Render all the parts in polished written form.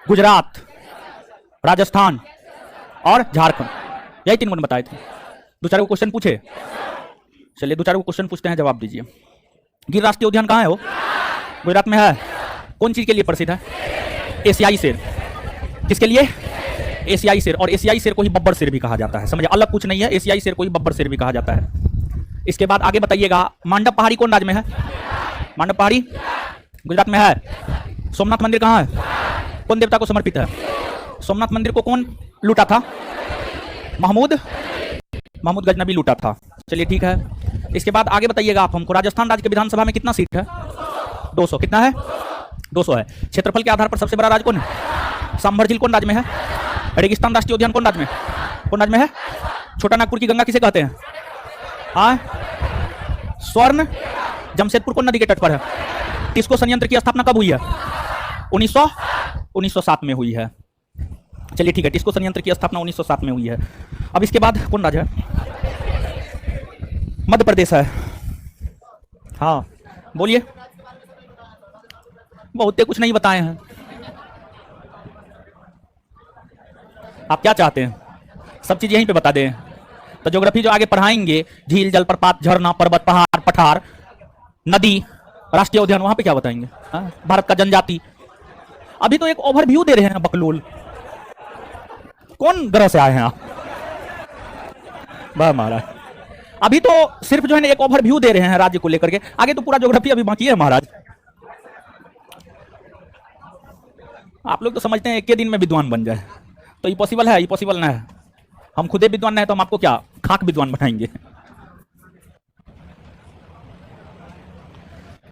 गुजरात, राजस्थान और झारखंड, यही 3 मैंने बताए थे। 2-4 को क्वेश्चन पूछे, चलिए 2-4 को क्वेश्चन पूछते हैं, जवाब दीजिए। गिर राष्ट्रीय उद्यान कहाँ है? वो गुजरात में है। कौन चीज के लिए प्रसिद्ध है? एशियाई शेर। किसके लिए? एशियाई शेर। और एशियाई शेर को ही बब्बर शेर भी कहा जाता है, समझे, अलग कुछ नहीं है, एशियाई शेर को ही बब्बर शेर भी कहा जाता है। इसके बाद आगे बताइएगा, मांडव पहाड़ी कौन राज्य में है? मांडव पहाड़ी गुजरात में है। सोमनाथ मंदिर कहाँ है? कौन देवता को समर्पित है? सोमनाथ मंदिर को कौन लूटा था? महमूद गजनबी लूटा था। चलिए ठीक है। इसके बाद आगे बताइएगा आप हमको, राजस्थान राज्य के विधानसभा में कितना सीट है? 200। कितना है? 200 है। क्षेत्रफल के आधार पर सबसे बड़ा राज्य कौन है? सांभर झील कौन राज्य में है? रेगिस्तान राष्ट्रीय उद्यान कौन राज्य में? कौन राज्य में है? छोटा नागपुर की गंगा किसे कहते हैं? हाँ, स्वर्ण। जमशेदपुर कौन नदी के तट पर है? टिस्को संयंत्र की स्थापना कब हुई है? 1907 में हुई है। चलिए ठीक है, टिस्को संयंत्र की स्थापना 1907 में हुई है। अब इसके बाद कौन राज्य है? मध्य प्रदेश है। हाँ बोलिए, बहुत कुछ नहीं बताए हैं। आप क्या चाहते हैं? सब चीज यहीं पे बता दें? तो ज्योग्राफी जो आगे पढ़ाएंगे, झील, जलप्रपात, झरना, पर्वत, पहाड़, पठार, नदी, राष्ट्रीय उद्यान, वहां पे क्या बताएंगे? हाँ? भारत का जनजाति। अभी तो एक ओवरव्यू दे रहे हैं बकलोल। कौन ग्रह से आए हैं आप? वाह महाराज, अभी तो सिर्फ जो है ना एक ओवरव्यू दे रहे हैं राज्य को लेकर के, आगे तो पूरा ज्योग्राफी अभी बाकी है महाराज। आप लोग तो समझते हैं एक के दिन में विद्वान बन जाए, तो ये पॉसिबल है? ये पॉसिबल ना है। हम खुदे विद्वान नहीं तो हम आपको क्या खाक विद्वान बनाएंगे?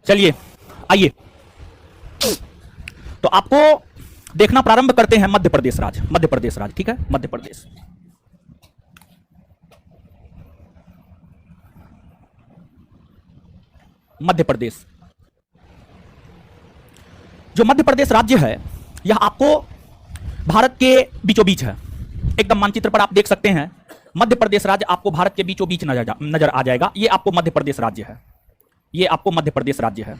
चलिए आइए, तो आपको देखना प्रारंभ करते हैं मध्य प्रदेश राज्य। मध्य प्रदेश राज्य, ठीक है, मध्य प्रदेश। मध्य प्रदेश, जो मध्य प्रदेश राज्य है, यह आपको भारत के बीचों बीच है। एकदम मानचित्र पर आप देख सकते हैं, मध्य प्रदेश राज्य आपको भारत के बीचों बीच नजर आ जाएगा। ये आपको मध्य प्रदेश राज्य है, ये आपको मध्य प्रदेश राज्य है,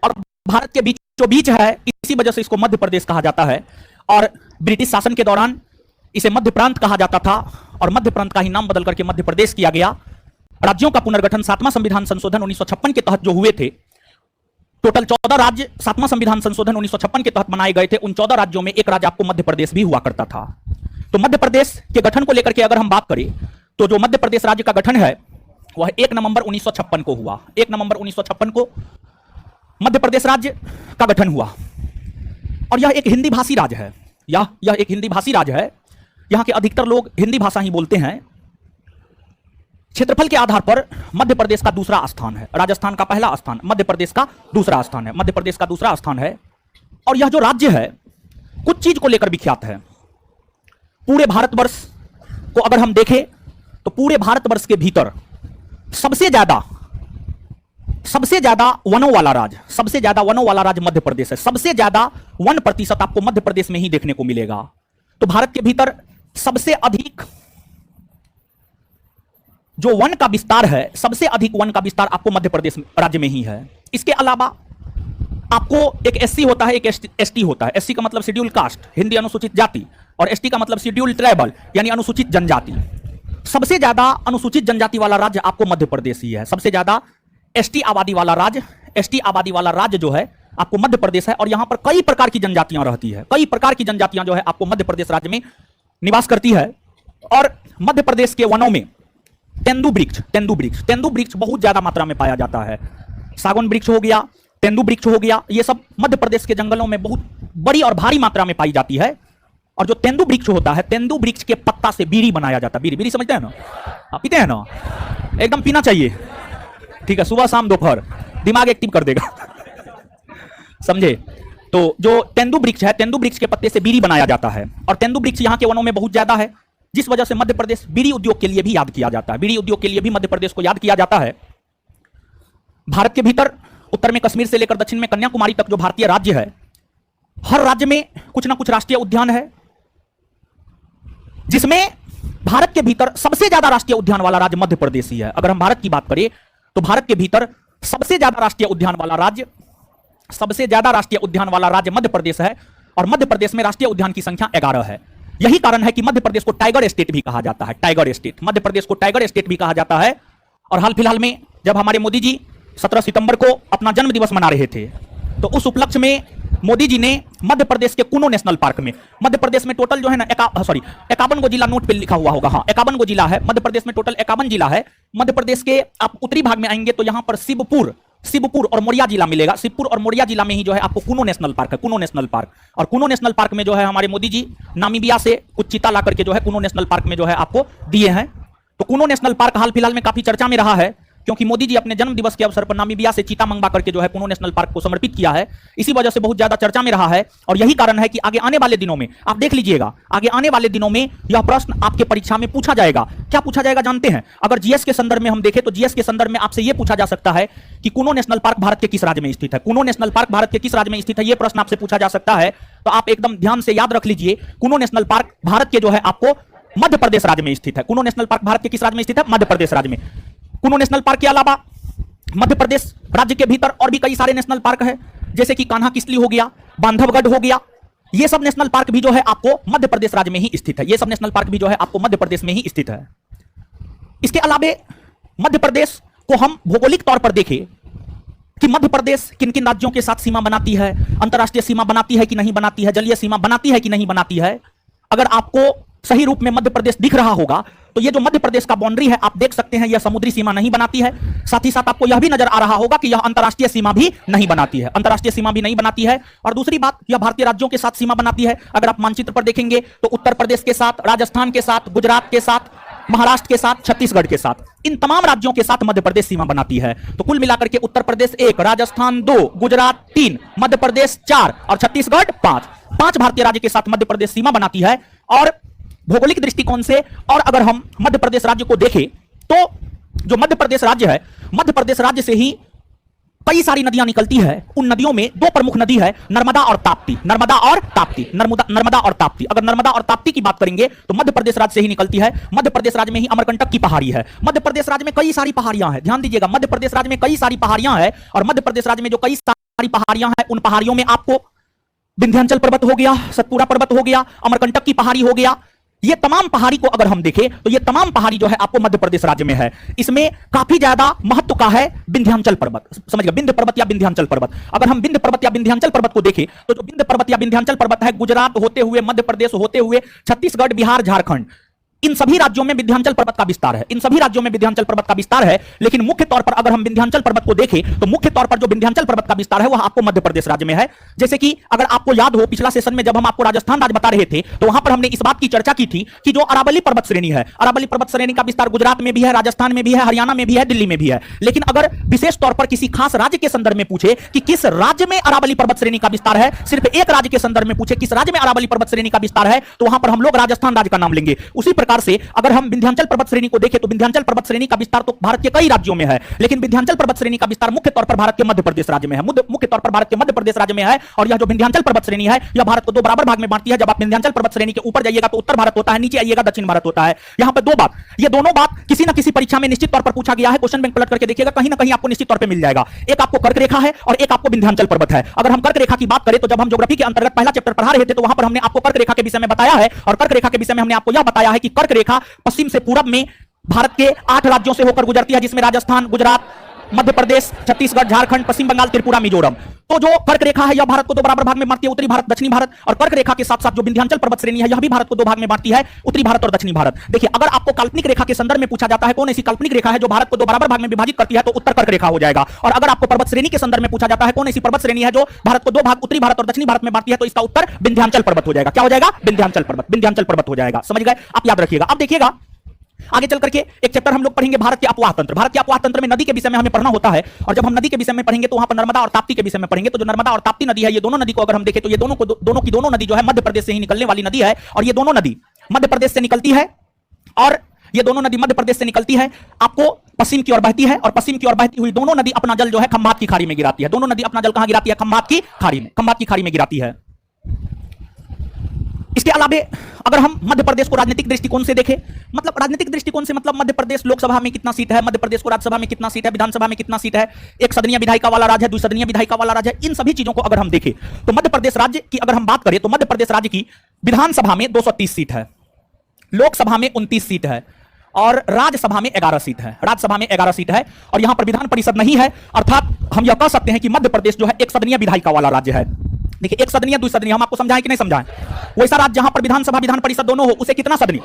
और भारत के बीचों बीच है, इसी वजह से इसको मध्य प्रदेश कहा जाता है। और ब्रिटिश शासन के दौरान इसे मध्य प्रांत कहा जाता था, और मध्य प्रांत का ही नाम बदल करके मध्य प्रदेश किया गया। राज्यों का पुनर्गठन 7वां संविधान संशोधन 1956 के तहत जो हुए थे, टोटल 14 राज्य 7वां संविधान संशोधन 1956 के तहत बनाए गए थे। उन 14 राज्यों में एक राज्य आपको मध्य प्रदेश भी हुआ करता था। तो मध्य प्रदेश के गठन को लेकर के अगर हम बात करें, तो जो मध्य प्रदेश राज्य का गठन है वह 1 नवंबर 1956 को हुआ। 1 नवंबर 1956 को मध्य प्रदेश राज्य का गठन हुआ, और यह एक हिंदी भाषी राज्य है। यह एक हिंदी भाषी राज्य है। यहां के अधिकतर लोग हिंदी भाषा ही बोलते हैं। क्षेत्रफल के आधार पर मध्य प्रदेश का दूसरा स्थान है, राजस्थान का पहला स्थान, मध्य प्रदेश का दूसरा स्थान है। मध्य प्रदेश का दूसरा स्थान है, और यह जो राज्य है कुछ चीज को लेकर विख्यात है। पूरे भारतवर्ष को अगर हम देखें तो पूरे भारतवर्ष के भीतर सबसे ज्यादा वनों वाला राज्य, सबसे ज्यादा वनों वाला राज्य मध्य प्रदेश है। सबसे ज्यादा 1% आपको मध्य प्रदेश में ही देखने को मिलेगा। तो भारत के भीतर सबसे अधिक जो वन का विस्तार है, सबसे अधिक वन का विस्तार आपको मध्य प्रदेश राज्य में ही है। इसके अलावा आपको एक एससी होता है, एक एसटी होता है। एससी का मतलब शेड्यूल कास्ट, हिंदी अनुसूचित जाति, और एसटी का मतलब शेड्यूल ट्राइबल यानी अनुसूचित जनजाति। सबसे ज्यादा अनुसूचित जनजाति वाला राज्य आपको मध्य प्रदेश ही है। सबसे ज्यादा एसटी आबादी वाला राज्य जो है आपको मध्य प्रदेश है, और यहां पर कई प्रकार की जनजातियां रहती है। कई प्रकार की जनजातियां जो है आपको मध्य प्रदेश राज्य में निवास करती है। और मध्य प्रदेश के वनों में तेंदू वृक्ष बहुत ज्यादा मात्रा में पाया जाता है। सागौन वृक्ष हो गया, तेंदू वृक्ष हो गया, ये सब मध्य प्रदेश के जंगलों में बहुत बड़ी और भारी मात्रा में पाई जाती है। और जो तेंदू वृक्ष होता है, तेंदू वृक्ष के पत्ता से बीड़ी बनाया जाता है। बीड़ी समझते हैं ना? आप पीते हैं ना? एकदम पीना चाहिए, ठीक है, सुबह शाम दोपहर, दिमाग एक्टिव कर देगा। समझे? तो जो तेंदू वृक्ष है, तेंदू वृक्ष के पत्ते से बीड़ी बनाया जाता है, और तेंदू वृक्ष यहाँ के वनों में बहुत ज्यादा है, जिस वजह से मध्य प्रदेश बीड़ी उद्योग के लिए भी याद किया जाता है। बीड़ी उद्योग के लिए भी मध्य प्रदेश को याद किया जाता है। भारत के भीतर उत्तर में कश्मीर से लेकर दक्षिण में कन्याकुमारी तक जो भारतीय राज्य है, हर राज्य में कुछ ना कुछ राष्ट्रीय उद्यान है, जिसमें भारत के भीतर सबसे ज्यादा राष्ट्रीय उद्यान वाला राज्य मध्य प्रदेश ही है। अगर हम भारत की बात करें तो भारत के भीतर सबसे ज्यादा राष्ट्रीय उद्यान वाला राज्य मध्य प्रदेश है। और मध्य प्रदेश में राष्ट्रीय उद्यान की संख्या 11 है। यही कारण है कि मध्य प्रदेश को टाइगर स्टेट भी कहा जाता है। टाइगर स्टेट, मध्य प्रदेश को टाइगर स्टेट भी कहा जाता है। और हाल फिलहाल में जब हमारे मोदी जी 17 सितंबर को अपना जन्म दिवस मना रहे थे, तो उस उपलक्ष्य में मोदी जी ने मध्य प्रदेश के कुनो नेशनल पार्क में, मध्य प्रदेश में टोटल जो है ना 51 गो जिला, नोट पे लिखा हुआ होगा, हाँ 51 गो जिला है मध्य प्रदेश में, टोटल 51 जिला है मध्य प्रदेश के। आप उत्तरी भाग में आएंगे तो यहां पर शिवपुर और मोरिया जिला मिलेगा। शिवपुर और मोरिया जिला में ही जो है आपको कुनो नेशनल पार्क है, कुनो नेशनल पार्क। और कुनो नेशनल पार्क में जो है हमारे मोदी जी नामीबिया से कुछ चीता ला करके जो है कुनो नेशनल पार्क में जो है आपको दिए हैं। तो कुनो नेशनल पार्क हाल फिलहाल में काफी चर्चा में रहा है, क्योंकि मोदी जी अपने जन्म दिवस के अवसर पर नामीबिया से चीता मंगवा करके जो है कुनो नेशनल पार्क को समर्पित किया है। इसी वजह से बहुत ज्यादा चर्चा में रहा है। और यही कारण है कि आगे आने वाले दिनों में आप देख लीजिएगा, आगे आने वाले दिनों में यह प्रश्न आपके परीक्षा में पूछा जाएगा। क्या पूछा जाएगा जानते हैं? अगर जीएस के संदर्भ में हम देखें तो जीएस के संदर्भ में आपसे यह पूछा जा सकता है कि कुनो नेशनल पार्क भारत के किस राज्य में स्थित है। कुनो नेशनल पार्क भारत के किस राज्य में स्थित है, यह प्रश्न आपसे पूछा जा सकता है। तो आप एकदम ध्यान से याद रख लीजिए, कुनो नेशनल पार्क भारत के जो है आपको मध्य प्रदेश राज्य में स्थित है। कुनो नेशनल पार्क भारत के किस राज्य में स्थित है? मध्य प्रदेश राज्य में। कुनो नेशनल पार्क के अलावा मध्य प्रदेश राज्य के भीतर और भी कई सारे नेशनल पार्क है, जैसे कि कान्हा किसली हो गया, बांधवगढ़ हो गया। ये सब नेशनल पार्क भी जो है आपको मध्य प्रदेश राज्य में ही स्थित है। ये सब नेशनल पार्क भी जो है आपको मध्य प्रदेश में ही स्थित है। इसके अलावा मध्य प्रदेश को हम भौगोलिक तौर पर देखें कि मध्य प्रदेश किन किन राज्यों के साथ सीमा बनाती है, अंतरराष्ट्रीय सीमा बनाती है कि नहीं बनाती है, जलीय सीमा बनाती है कि नहीं बनाती है। अगर आपको सही रूप में मध्य प्रदेश दिख रहा होगा तो ये जो मध्य प्रदेश का बाउंड्री है आप देख सकते हैं, यह समुद्री सीमा नहीं बनाती है। साथ ही साथ आपको यह भी नजर आ रहा होगा कि यह अंतरराष्ट्रीय सीमा भी नहीं बनाती है, अंतरराष्ट्रीय सीमा भी नहीं बनाती है। और दूसरी बात, यह भारतीय राज्यों के साथ सीमा बनाती है। अगर आप मानचित्र पर देखेंगे तो उत्तर प्रदेश के साथ, राजस्थान के साथ, गुजरात के साथ, महाराष्ट्र के साथ, छत्तीसगढ़ के साथ, इन तमाम राज्यों के साथ मध्य प्रदेश सीमा बनाती है। तो कुल मिलाकर के उत्तर प्रदेश 1, राजस्थान 2, गुजरात 3, मध्य प्रदेश 4 और छत्तीसगढ़ 5 भारतीय राज्य के साथ मध्य प्रदेश सीमा बनाती है। और भौगोलिक दृष्टिकोण से, और अगर हम मध्य प्रदेश राज्य को देखें तो जो मध्य प्रदेश राज्य है, मध्य प्रदेश राज्य से ही कई सारी नदियां निकलती है। उन नदियों में दो प्रमुख नदी है, नर्मदा और ताप्ती। नर्मदा और ताप्ती। अगर नर्मदा और ताप्ती की बात करेंगे तो मध्य प्रदेश राज्य से ही निकलती है। मध्य प्रदेश राज्य में ही अमरकंटक की पहाड़ी है। मध्य प्रदेश राज्य में कई सारी पहाड़ियां हैं, ध्यान दीजिएगा, मध्य प्रदेश राज्य में कई सारी पहाड़ियां हैं। और मध्य प्रदेश राज्य में जो कई सारी पहाड़ियां हैं, उन पहाड़ियों में आपको विंध्याचल पर्वत हो गया, सतपुड़ा पर्वत हो गया, अमरकंटक की पहाड़ी हो गया। ये तमाम पहाड़ी को अगर हम देखें तो ये तमाम पहाड़ी जो है आपको मध्य प्रदेश राज्य में है। इसमें काफी ज्यादा महत्व का है विंध्याचल पर्वत, समझ गए, विंध्य पर्वत या विंध्याचल पर्वत। अगर हम विंध्य पर्वत या विंध्याचल पर्वत को देखें तो जो विंध्य पर्वत या विंध्याचल पर्वत है, गुजरात होते हुए, मध्य प्रदेश होते हुए, छत्तीसगढ़, बिहार, झारखंड, इन सभी राज्यों में विंध्याचल पर्वत का विस्तार है। इन सभी राज्यों में विंध्याचल पर्वत का विस्तार है। लेकिन मुख्य तौर पर अगर हम विंध्याचल पर्वत को देखें तो मुख्य तौर पर जो विंध्याचल पर्वत का विस्तार है वह आपको मध्य प्रदेश राज्य में है। जैसे कि अगर आपको याद हो, पिछला सेशन में जब हम आपको राजस्थान राज्य बता रहे थे तो वहां पर हमने इस बात की चर्चा की थी कि जो अरावली पर्वत श्रेणी है, अरावली पर्वत श्रेणी का विस्तार गुजरात में भी है, राजस्थान में भी है, हरियाणा में भी है, दिल्ली में भी है। लेकिन अगर विशेष तौर पर किसी खास राज्य के संदर्भ में पूछे कि किस राज्य में अरावली पर्वत श्रेणी का विस्तार है, सिर्फ एक राज्य के संदर्भ में पूछे किस राज्य में अरावली पर्वत श्रेणी का विस्तार है, तो वहां पर हम लोग राजस्थान राज्य का नाम लेंगे। उसी प्रकार से अगर हम विंध्याचल पर्वत श्रेणी को देखें तो विंध्याचल पर्वत श्रेणी का विस्तार तो भारत के कई राज्यों में है, लेकिन विंध्याचल पर्वत श्रेणी का विस्तार मुख्य तौर पर भारत के मध्य प्रदेश राज्य में है, मुख्य तौर पर भारत के मध्य प्रदेश राज्य में है। और यह जो विंध्याचल पर्वत श्रेणी है यह भारत को दो बराबर भाग में बांटती है। जब आप विंध्याचल पर्वत श्रेणी के ऊपर जाइएगा तो उत्तर भारत होता है, नीचे आइएगा दक्षिण भारत होता है। यहां पर दो बात, ये दोनों बात किसी न किसी परीक्षा में निश्चित तौर पर पूछा गया है। क्वेश्चन बैंक पलट करके देखिएगा, कहीं ना कहीं आपको निश्चित तौर पर मिल जाएगा। एक आपको कर्क रेखा है और एक आपको विंध्याचल पर्वत है। अगर हम कर्क रेखा की बात करें तो जब हम ज्योग्राफी के अंतर्गत पहला चैप्टर पढ़ा रहे थे तो वहां पर हमने आपको कर्क रेखा के विषय में बताया है। और कर्क रेखा के विषय में हमने आपको यह बताया है कि कर्क रेखा पश्चिम से पूरब में भारत के 8 राज्यों से होकर गुजरती है, जिसमें राजस्थान, गुजरात, मध्य प्रदेश, छत्तीसगढ़, झारखंड, पश्चिम बंगाल, त्रिपुरा, मिजोरम। तो जो कर्क रेखा है यह भारत को दो बराबर भाग में बांटती है, उत्तरी भारत, दक्षिणी भारत। और कर्क रेखा के साथ साथ जो विंध्याचल पर्वत श्रेणी है यह भी भारत को दो भाग में बांटती है, उत्तरी भारत और दक्षिणी भारत। देखिए, अगर आपको काल्पनिक रेखा के संदर्भ में पूछा जाता है कौन ऐसी काल्पनिक रेखा है जो भारत को दो बराबर भाग में विभाजित करती है, तो उत्तर कर्क रेखा हो जाएगा। और अगर आपको पर्वत श्रेणी के संदर्भ में पूछा जाता है कौन ऐसी पर्वत श्रेणी है जो भारत को दो भाग, उत्तरी भारत और दक्षिणी भारत में बांटती है, तो इसका उत्तर विंध्याचल पर्वत हो जाएगा। क्या हो जाएगा? विंध्याचल पर्वत, विंध्याचल पर्वत हो जाएगा। समझ गए? आप याद रखिएगा। अब देखिएगा आगे चल करके एक चैप्टर हम लोग पढ़ेंगे भारत के अपवाह तंत्र। भारत के अपवाह तंत्र में नदी के विषय में हमें पढ़ना होता है। और जब हम नदी के विषय में पढ़ेंगे तो वहां पर नर्मदा और ताप्ती के विषय में पढ़ेंगे। तो जो नर्मदा और ताप्ती नदी है, ये दोनों नदी को अगर हम देखें तो ये दोनों नदी जो है मध्य प्रदेश से ही निकलने वाली नदी है। और ये दोनों नदी मध्य प्रदेश से निकलती है और ये दोनों नदी मध्य प्रदेश से निकलती है, आपको पश्चिम की ओर बहती है। और पश्चिम की ओर बहती हुई दोनों नदी अपना जल जो है खंभात की खाड़ी में गिराती है। दोनों नदी अपना जल कहां गिराती है? खंभात की खाड़ी में, खंभात की खाड़ी में गिराती है। इसके अलावे अगर हम मध्य प्रदेश को राजनीतिक दृष्टिकोण से देखें, मतलब राजनीतिक दृष्टिकोण से मतलब मध्य प्रदेश लोकसभा में कितना सीट है, मध्य प्रदेश को राज्यसभा में कितना सीट है, विधानसभा में कितना सीट है, एक सदनीय विधायिका वाला राज्य है, द्विसदनीय विधायिका वाला राज्य है, इन सभी चीजों को अगर हम देखें तो मध्य प्रदेश राज्य की अगर हम बात करें तो मध्य प्रदेश राज्य की विधानसभा में 230 सीट है, लोकसभा में 29 सीट है और राज्यसभा में 11 सीट है, राज्यसभा में 11 सीट है और यहां पर विधान परिषद नहीं है। अर्थात हम यह कह सकते हैं कि मध्य प्रदेश जो है एक सदनीय विधायिका वाला राज्य है। देखिए, एक सदनीय द्विसदनीय हम आपको समझाएं कि नहीं समझाएं? वैसा राज्य जहां पर विधानसभा विधान परिषद दोनों हो उसे कितना सदनीय,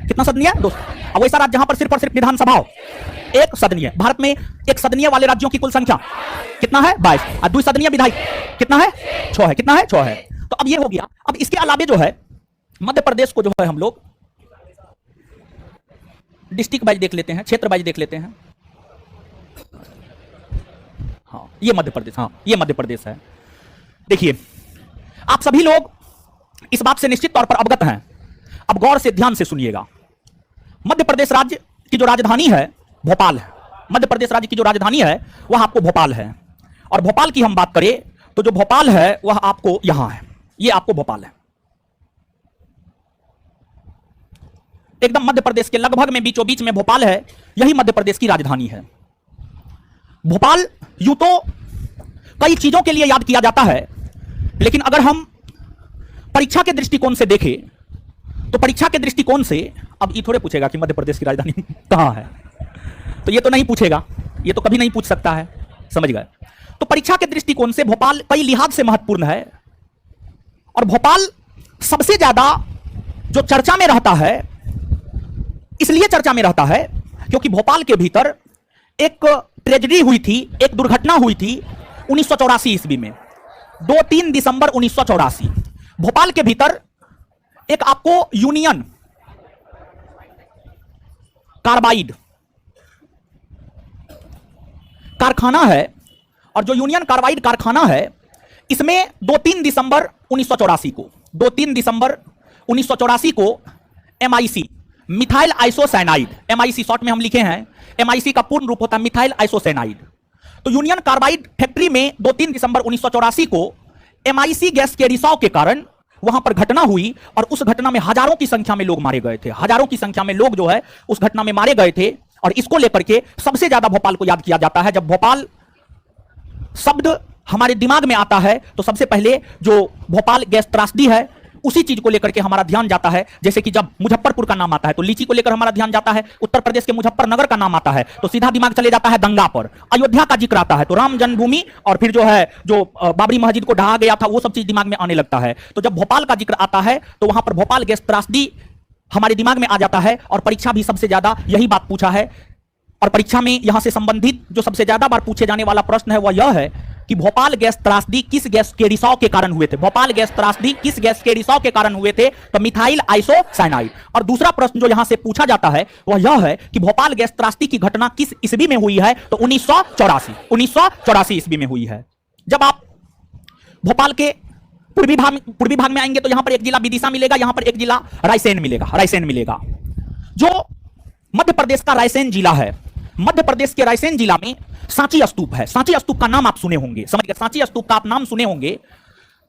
कितना सदनीय? 2। और वैसा राज्य जहां पर सिर्फ और सिर्फ विधानसभा हो, एक सदनीय। भारत में एक सदनीय वाले राज्यों की कुल संख्या कितना है? 22। और द्विसदनीय विधायक कितना है? 6 है। कितना है? 6 है। तो अब ये हो गया। अब इसके अलावे जो है मध्य प्रदेश को जो है हम लोग डिस्ट्रिक्ट वाइज देख लेते हैं, क्षेत्र वाइज देख लेते हैं। हाँ, ये मध्य प्रदेश, हाँ ये मध्य प्रदेश है। देखिए, आप सभी लोग इस बात से निश्चित तौर पर अवगत हैं, अब गौर से ध्यान से सुनिएगा। मध्य प्रदेश राज्य की जो राजधानी है भोपाल है। मध्य प्रदेश राज्य की जो राजधानी है वह आपको भोपाल है। और भोपाल की हम बात करें तो जो भोपाल है वह आपको यहां है, ये आपको भोपाल है, एकदम मध्य प्रदेश के लगभग में बीचों बीच में भोपाल है, यही मध्य प्रदेश की राजधानी है। भोपाल यूं तो कई चीजों के लिए याद किया जाता है, लेकिन अगर हम परीक्षा के दृष्टिकोण से देखें तो परीक्षा के दृष्टिकोण से, अब ये थोड़े पूछेगा कि मध्य प्रदेश की राजधानी कहां है, तो ये तो नहीं पूछेगा, ये तो कभी नहीं पूछ सकता है, समझ गए? तो परीक्षा के दृष्टिकोण से भोपाल कई लिहाज से महत्वपूर्ण है। और भोपाल सबसे ज्यादा जो चर्चा में रहता है, इसलिए चर्चा में रहता है क्योंकि भोपाल के भीतर एक ट्रेजेडी हुई थी, एक दुर्घटना हुई थी 1984 ईस्वी में, 2-3 दिसंबर 1984। भोपाल के भीतर एक आपको यूनियन कार्बाइड कारखाना है, और जो यूनियन कार्बाइड कारखाना है इसमें 2-3 दिसंबर 1984 को 2-3 दिसंबर 1984 को MIC methyl isocyanide, MIC short में हम लिखे हैं, MIC का पूर्ण रूप होता है मिथाइल आइसोसाइनाइड। तो यूनियन कार्बाइड फैक्ट्री में 2-3 दिसंबर 1984 को MIC गैस के रिसाव के कारण वहां पर घटना हुई और उस घटना में हजारों की संख्या में लोग मारे गए थे, हजारों की संख्या में लोग जो है उस घटना में मारे गए थे। और इसको लेकर के सबसे ज्यादा भोपाल को याद किया जाता है। जब भोपाल शब्द हमारे दिमाग में आता है तो सबसे पहले जो भोपाल गैस त्रासदी है उसी चीज को लेकर के हमारा ध्यान जाता है। जैसे कि जब मुजफ्फरपुर का नाम आता है तो लीची को लेकर हमारा ध्यान जाता है, उत्तर प्रदेश के मुजफ्फरनगर का नाम आता है तो सीधा दिमाग चले जाता है दंगा पर, अयोध्या का जिक्र आता है तो राम जन्मभूमि और फिर जो है जो बाबरी मस्जिद को ढहा गया था वो सब चीज दिमाग में आने लगता है। तो जब भोपाल का जिक्र आता है तो वहां पर भोपाल गैस त्रासदी हमारे दिमाग में आ जाता है। और परीक्षा भी सबसे ज्यादा यही बात पूछा है, और परीक्षा में यहां से संबंधित जो सबसे ज्यादा बार पूछे जाने वाला प्रश्न है वह यह है कि भोपाल गैस त्रासदी किस गैस के रिसाव के कारण हुए थे। भोपाल गैस त्रासदी किस गैस के रिसाव के कारण हुए थे? तो मिथाइल आइसोसाइनाइड। और दूसरा प्रश्न जो यहां से पूछा जाता है वह यह है कि भोपाल गैस त्रासदी की घटना किस ईस्वी में हुई है? तो 1984 ईस्वी में हुई है। जब आप भोपाल के पूर्वी भाग में आएंगे तो यहां पर एक जिला विदिशा मिलेगा, यहां पर एक जिला रायसेन मिलेगा। जो मध्य प्रदेश का रायसेन जिला है, मध्य प्रदेश के रायसेन जिला में सांची स्तूप है। सांची स्तूप का नाम आप सुने होंगे, समझ गए? सांची स्तूप का आप नाम सुने होंगे।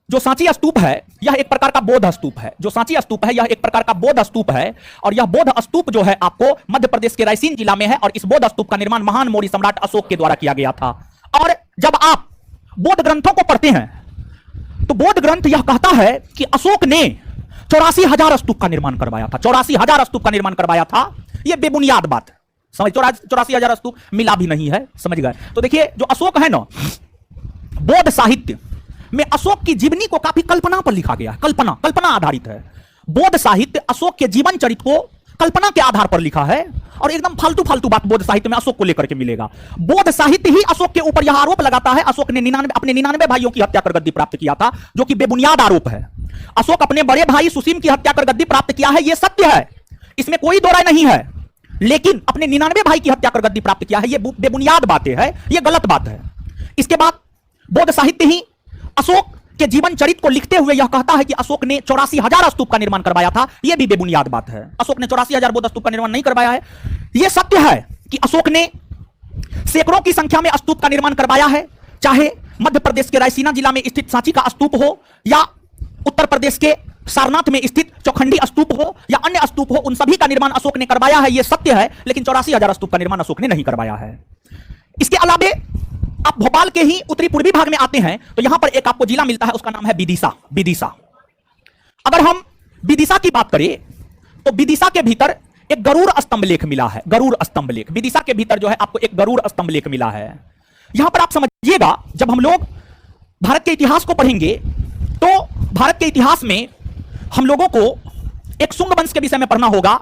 जो सांची स्तूप है यह एक प्रकार का बौद्ध स्तूप है। जो सांची स्तूप है यह एक प्रकार का बौद्ध स्तूप है, और यह बौद्ध स्तूप जो है आपको मध्य प्रदेश के रायसेन जिला में है। और इस बौद्ध स्तूप का निर्माण महान मौर्य सम्राट अशोक के द्वारा किया गया था। और जब आप बौद्ध ग्रंथों को पढ़ते हैं तो बौद्ध ग्रंथ यह कहता है कि अशोक ने 84,000 स्तूप का निर्माण करवाया था। 84,000 स्तूप का निर्माण करवाया था। यह बेबुनियाद बात समझ, 84,000 स्तूप मिला भी नहीं है, समझ गए? तो देखिए, जो अशोक है ना, बौद्ध साहित्य में अशोक की जीवनी को काफी कल्पना पर लिखा गया है। कल्पना आधारित है। बौद्ध साहित्य अशोक के जीवन चरित्र को कल्पना के आधार पर लिखा है, और एकदम फालतू बात बौद्ध साहित्य में अशोक को लेकर के मिलेगा। बौद्ध साहित्य ही अशोक के ऊपर यह आरोप लगाता है अशोक ने अपने 99 भाइयों की हत्या कर गद्दी प्राप्त किया था, जो कि बेबुनियाद आरोप है। अशोक अपने बड़े भाई सुसीम की हत्या कर गद्दी प्राप्त किया है, यह सत्य है, इसमें कोई दो राय नहीं है। लेकिन अपने 99 भाई की हत्या कर गद्दी प्राप्त किया है, यह बेबुनियाद बातें है, यह गलत बात है। इसके बाद बौद्ध साहित्य ही अशोक के जीवन चरित्र को लिखते हुए यह कहता है कि अशोक ने 84,000 स्तूप का निर्माण करवाया था। यह भी बेबुनियाद बात है। अशोक ने 84,000 बौद्ध स्तूप का निर्माण नहीं करवाया है। यह सत्य है कि अशोक ने सैकड़ों की संख्या में स्तूप का निर्माण करवाया है, चाहे मध्य प्रदेश के रायसीना जिला में स्थित सांची का स्तूप हो या उत्तर प्रदेश के सारनाथ में स्थित चौखंडी स्तूप हो या अन्य स्तूप हो, उन सभी का निर्माण अशोक ने करवाया है, यह सत्य है। लेकिन 84,000 स्तूप का निर्माण अशोक ने नहीं करवाया है। इसके अलावे आप भोपाल के ही उत्तरी पूर्वी भाग में आते हैं तो यहां पर एक आपको जिला मिलता है, उसका नाम है विदिशा। विदिशा, अगर हम विदिशा की बात करें तो विदिशा के भीतर एक गरुड़ स्तंभ लेख मिला है। गरुड़ स्तंभ लेख, विदिशा के भीतर जो है आपको एक गरुड़ स्तंभ लेख मिला है। यहां पर आप समझिएगा, जब हम लोग भारत के इतिहास को पढ़ेंगे तो भारत के इतिहास में हम लोगों को एक शुंग वंश के विषय में पढ़ना होगा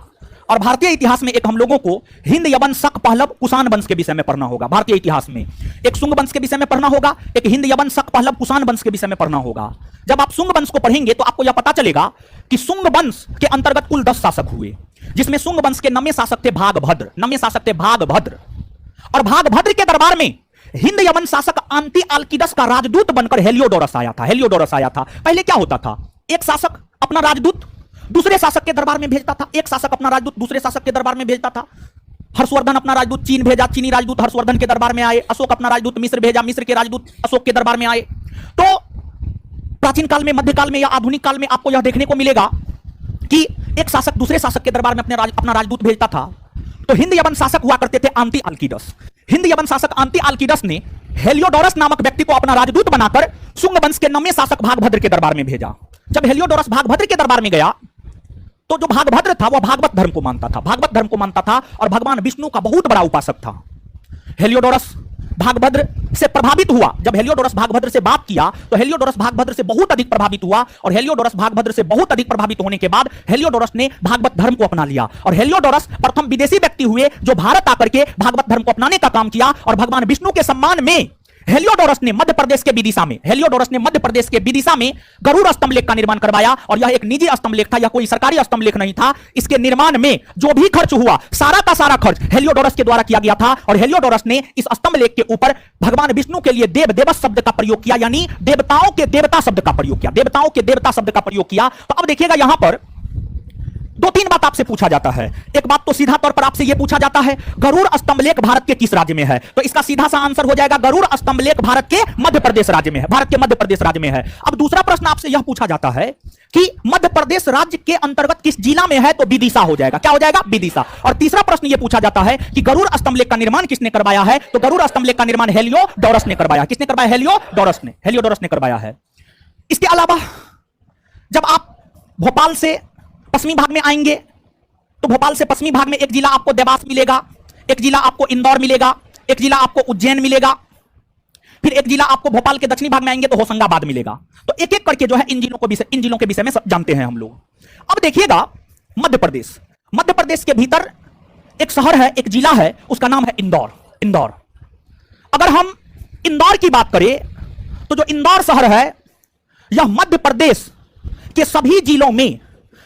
और भारतीय इतिहास में एक हम लोगों को हिंद यवन शक पहलव कुषाण वंश के विषय में पढ़ना होगा। भारतीय इतिहास में एक शुंग वंश के विषय में पढ़ना होगा, एक हिंद यवन शक पहलव कुषाण वंश के विषय में पढ़ना होगा। जब आप शुंग वंश को पढ़ेंगे तो आपको यह पता चलेगा कि शुंग वंश के अंतर्गत कुल 10 शासक हुए, जिसमें शुंग वंश के 9वें शासक थे भागभद्र। 9वें शासक थे भागभद्र, और भागभद्र के दरबार में हिंद यवन शासक आंती आल्किडस का राजदूत बनकर हेलियोडोरस आया था। हेलियोडोरस आया था। पहले क्या होता था, एक शासक अपना राजदूत दूसरे शासक के दरबार में भेजता था। एक शासक अपना राजदूत दूसरे शासक के दरबार में भेजता था। हर्षवर्धन अपना राजदूत चीन भेजा, चीनी राजदूत हर्षवर्धन के दरबार में आए। अशोक अपना राजदूत मिस्र भेजा, मिस्र के राजदूत अशोक के दरबार में आए। तो प्राचीन काल में, मध्यकाल में या आधुनिक काल में आपको यह देखने को मिलेगा कि एक शासक दूसरे शासक के दरबार में अपना राजदूत भेजता था। तो हिंद यवन शासक हुआ करते थे आंती आल्किडस। हिंद यवन शासक आंती आल्किडस ने हेलियोडोरस नामक व्यक्ति को अपना राजदूत बनाकर शुंग वंश के 9वें शासक भागभद्र के दरबार में भेजा। जब हेलियोडोरस भागभद्र के दरबार में गया तो जो भागभद्र था वह भागवत धर्म को मानता था। भागवत धर्म को मानता था और भगवान विष्णु का बहुत बड़ा उपासक था। हेलियोडोरस भागभद्र से प्रभावित हुआ। जब हेलियोडोरस भागभद्र से बात किया तो हेलियोडोरस भागभद्र से बहुत अधिक प्रभावित हुआ, और हेलियोडोरस भागभद्र से बहुत अधिक प्रभावित होने के बाद हेलियोडोरस ने भागवत धर्म को अपना लिया। और हेलियोडोरस प्रथम विदेशी व्यक्ति हुए जो भारत आकर के भागवत धर्म को अपनाने का काम किया। और भगवान विष्णु के सम्मान में हेलियोडोरस ने मध्य प्रदेश के विदिशा में गरुड़ स्तंभ लेख का निर्माण करवाया। और यह एक निजी स्तंभ लेख था, यह कोई सरकारी स्तंभ लेख नहीं था। इसके निर्माण में जो भी खर्च हुआ, सारा का सारा खर्च हेलियोडोरस के द्वारा किया गया था। और हेलियोडोरस ने इस स्तंभ लेख के ऊपर भगवान विष्णु के लिए देवस शब्द का प्रयोग किया, यानी देवताओं के देवता शब्द का प्रयोग किया। देवताओं के देवता शब्द का प्रयोग किया। तो अब देखिएगा, यहां पर 2-3 बात आपसे पूछा जाता है। एक बात तो सीधा तौर पर आपसे यह पूछा जाता है, गरुड़ स्तंभ लेख भारत के किस राज्य में है? तो इसका सीधा सा आंसर हो जाएगा, गरुड़ स्तंभ लेख भारत के मध्य प्रदेश राज्य में है। भारत के मध्य प्रदेश राज्य में है। अब दूसरा प्रश्न आपसे यह पूछा जाता है कि मध्य प्रदेश राज्य के अंतर्गत किस जिला में है? तो विदिशा हो जाएगा। क्या हो जाएगा? विदिशा। और तीसरा प्रश्न यह पूछा जाता है कि गरुड़ स्तंभ लेख का निर्माण किसने करवाया है? तो गरुड़ स्तंभ लेख का निर्माण हेलियोडोरस ने करवाया। किसने करवाया? हेलियोडोरस ने करवाया है। इसके अलावा जब आप भोपाल से पश्चिमी भाग में आएंगे तो भोपाल से पश्चिमी भाग में एक जिला आपको देवास मिलेगा, एक जिला आपको इंदौर मिलेगा, एक जिला आपको उज्जैन मिलेगा, फिर एक जिला आपको भोपाल के दक्षिणी भाग में आएंगे तो होशंगाबाद मिलेगा। तो एक एक करके जो है इन जिलों के विषय में जानते हैं हम लोग। अब देखिएगा, मध्य प्रदेश के भीतर एक शहर है, एक जिला है, उसका नाम है इंदौर। अगर हम इंदौर की बात करें तो जो इंदौर शहर है यह मध्य प्रदेश के सभी जिलों में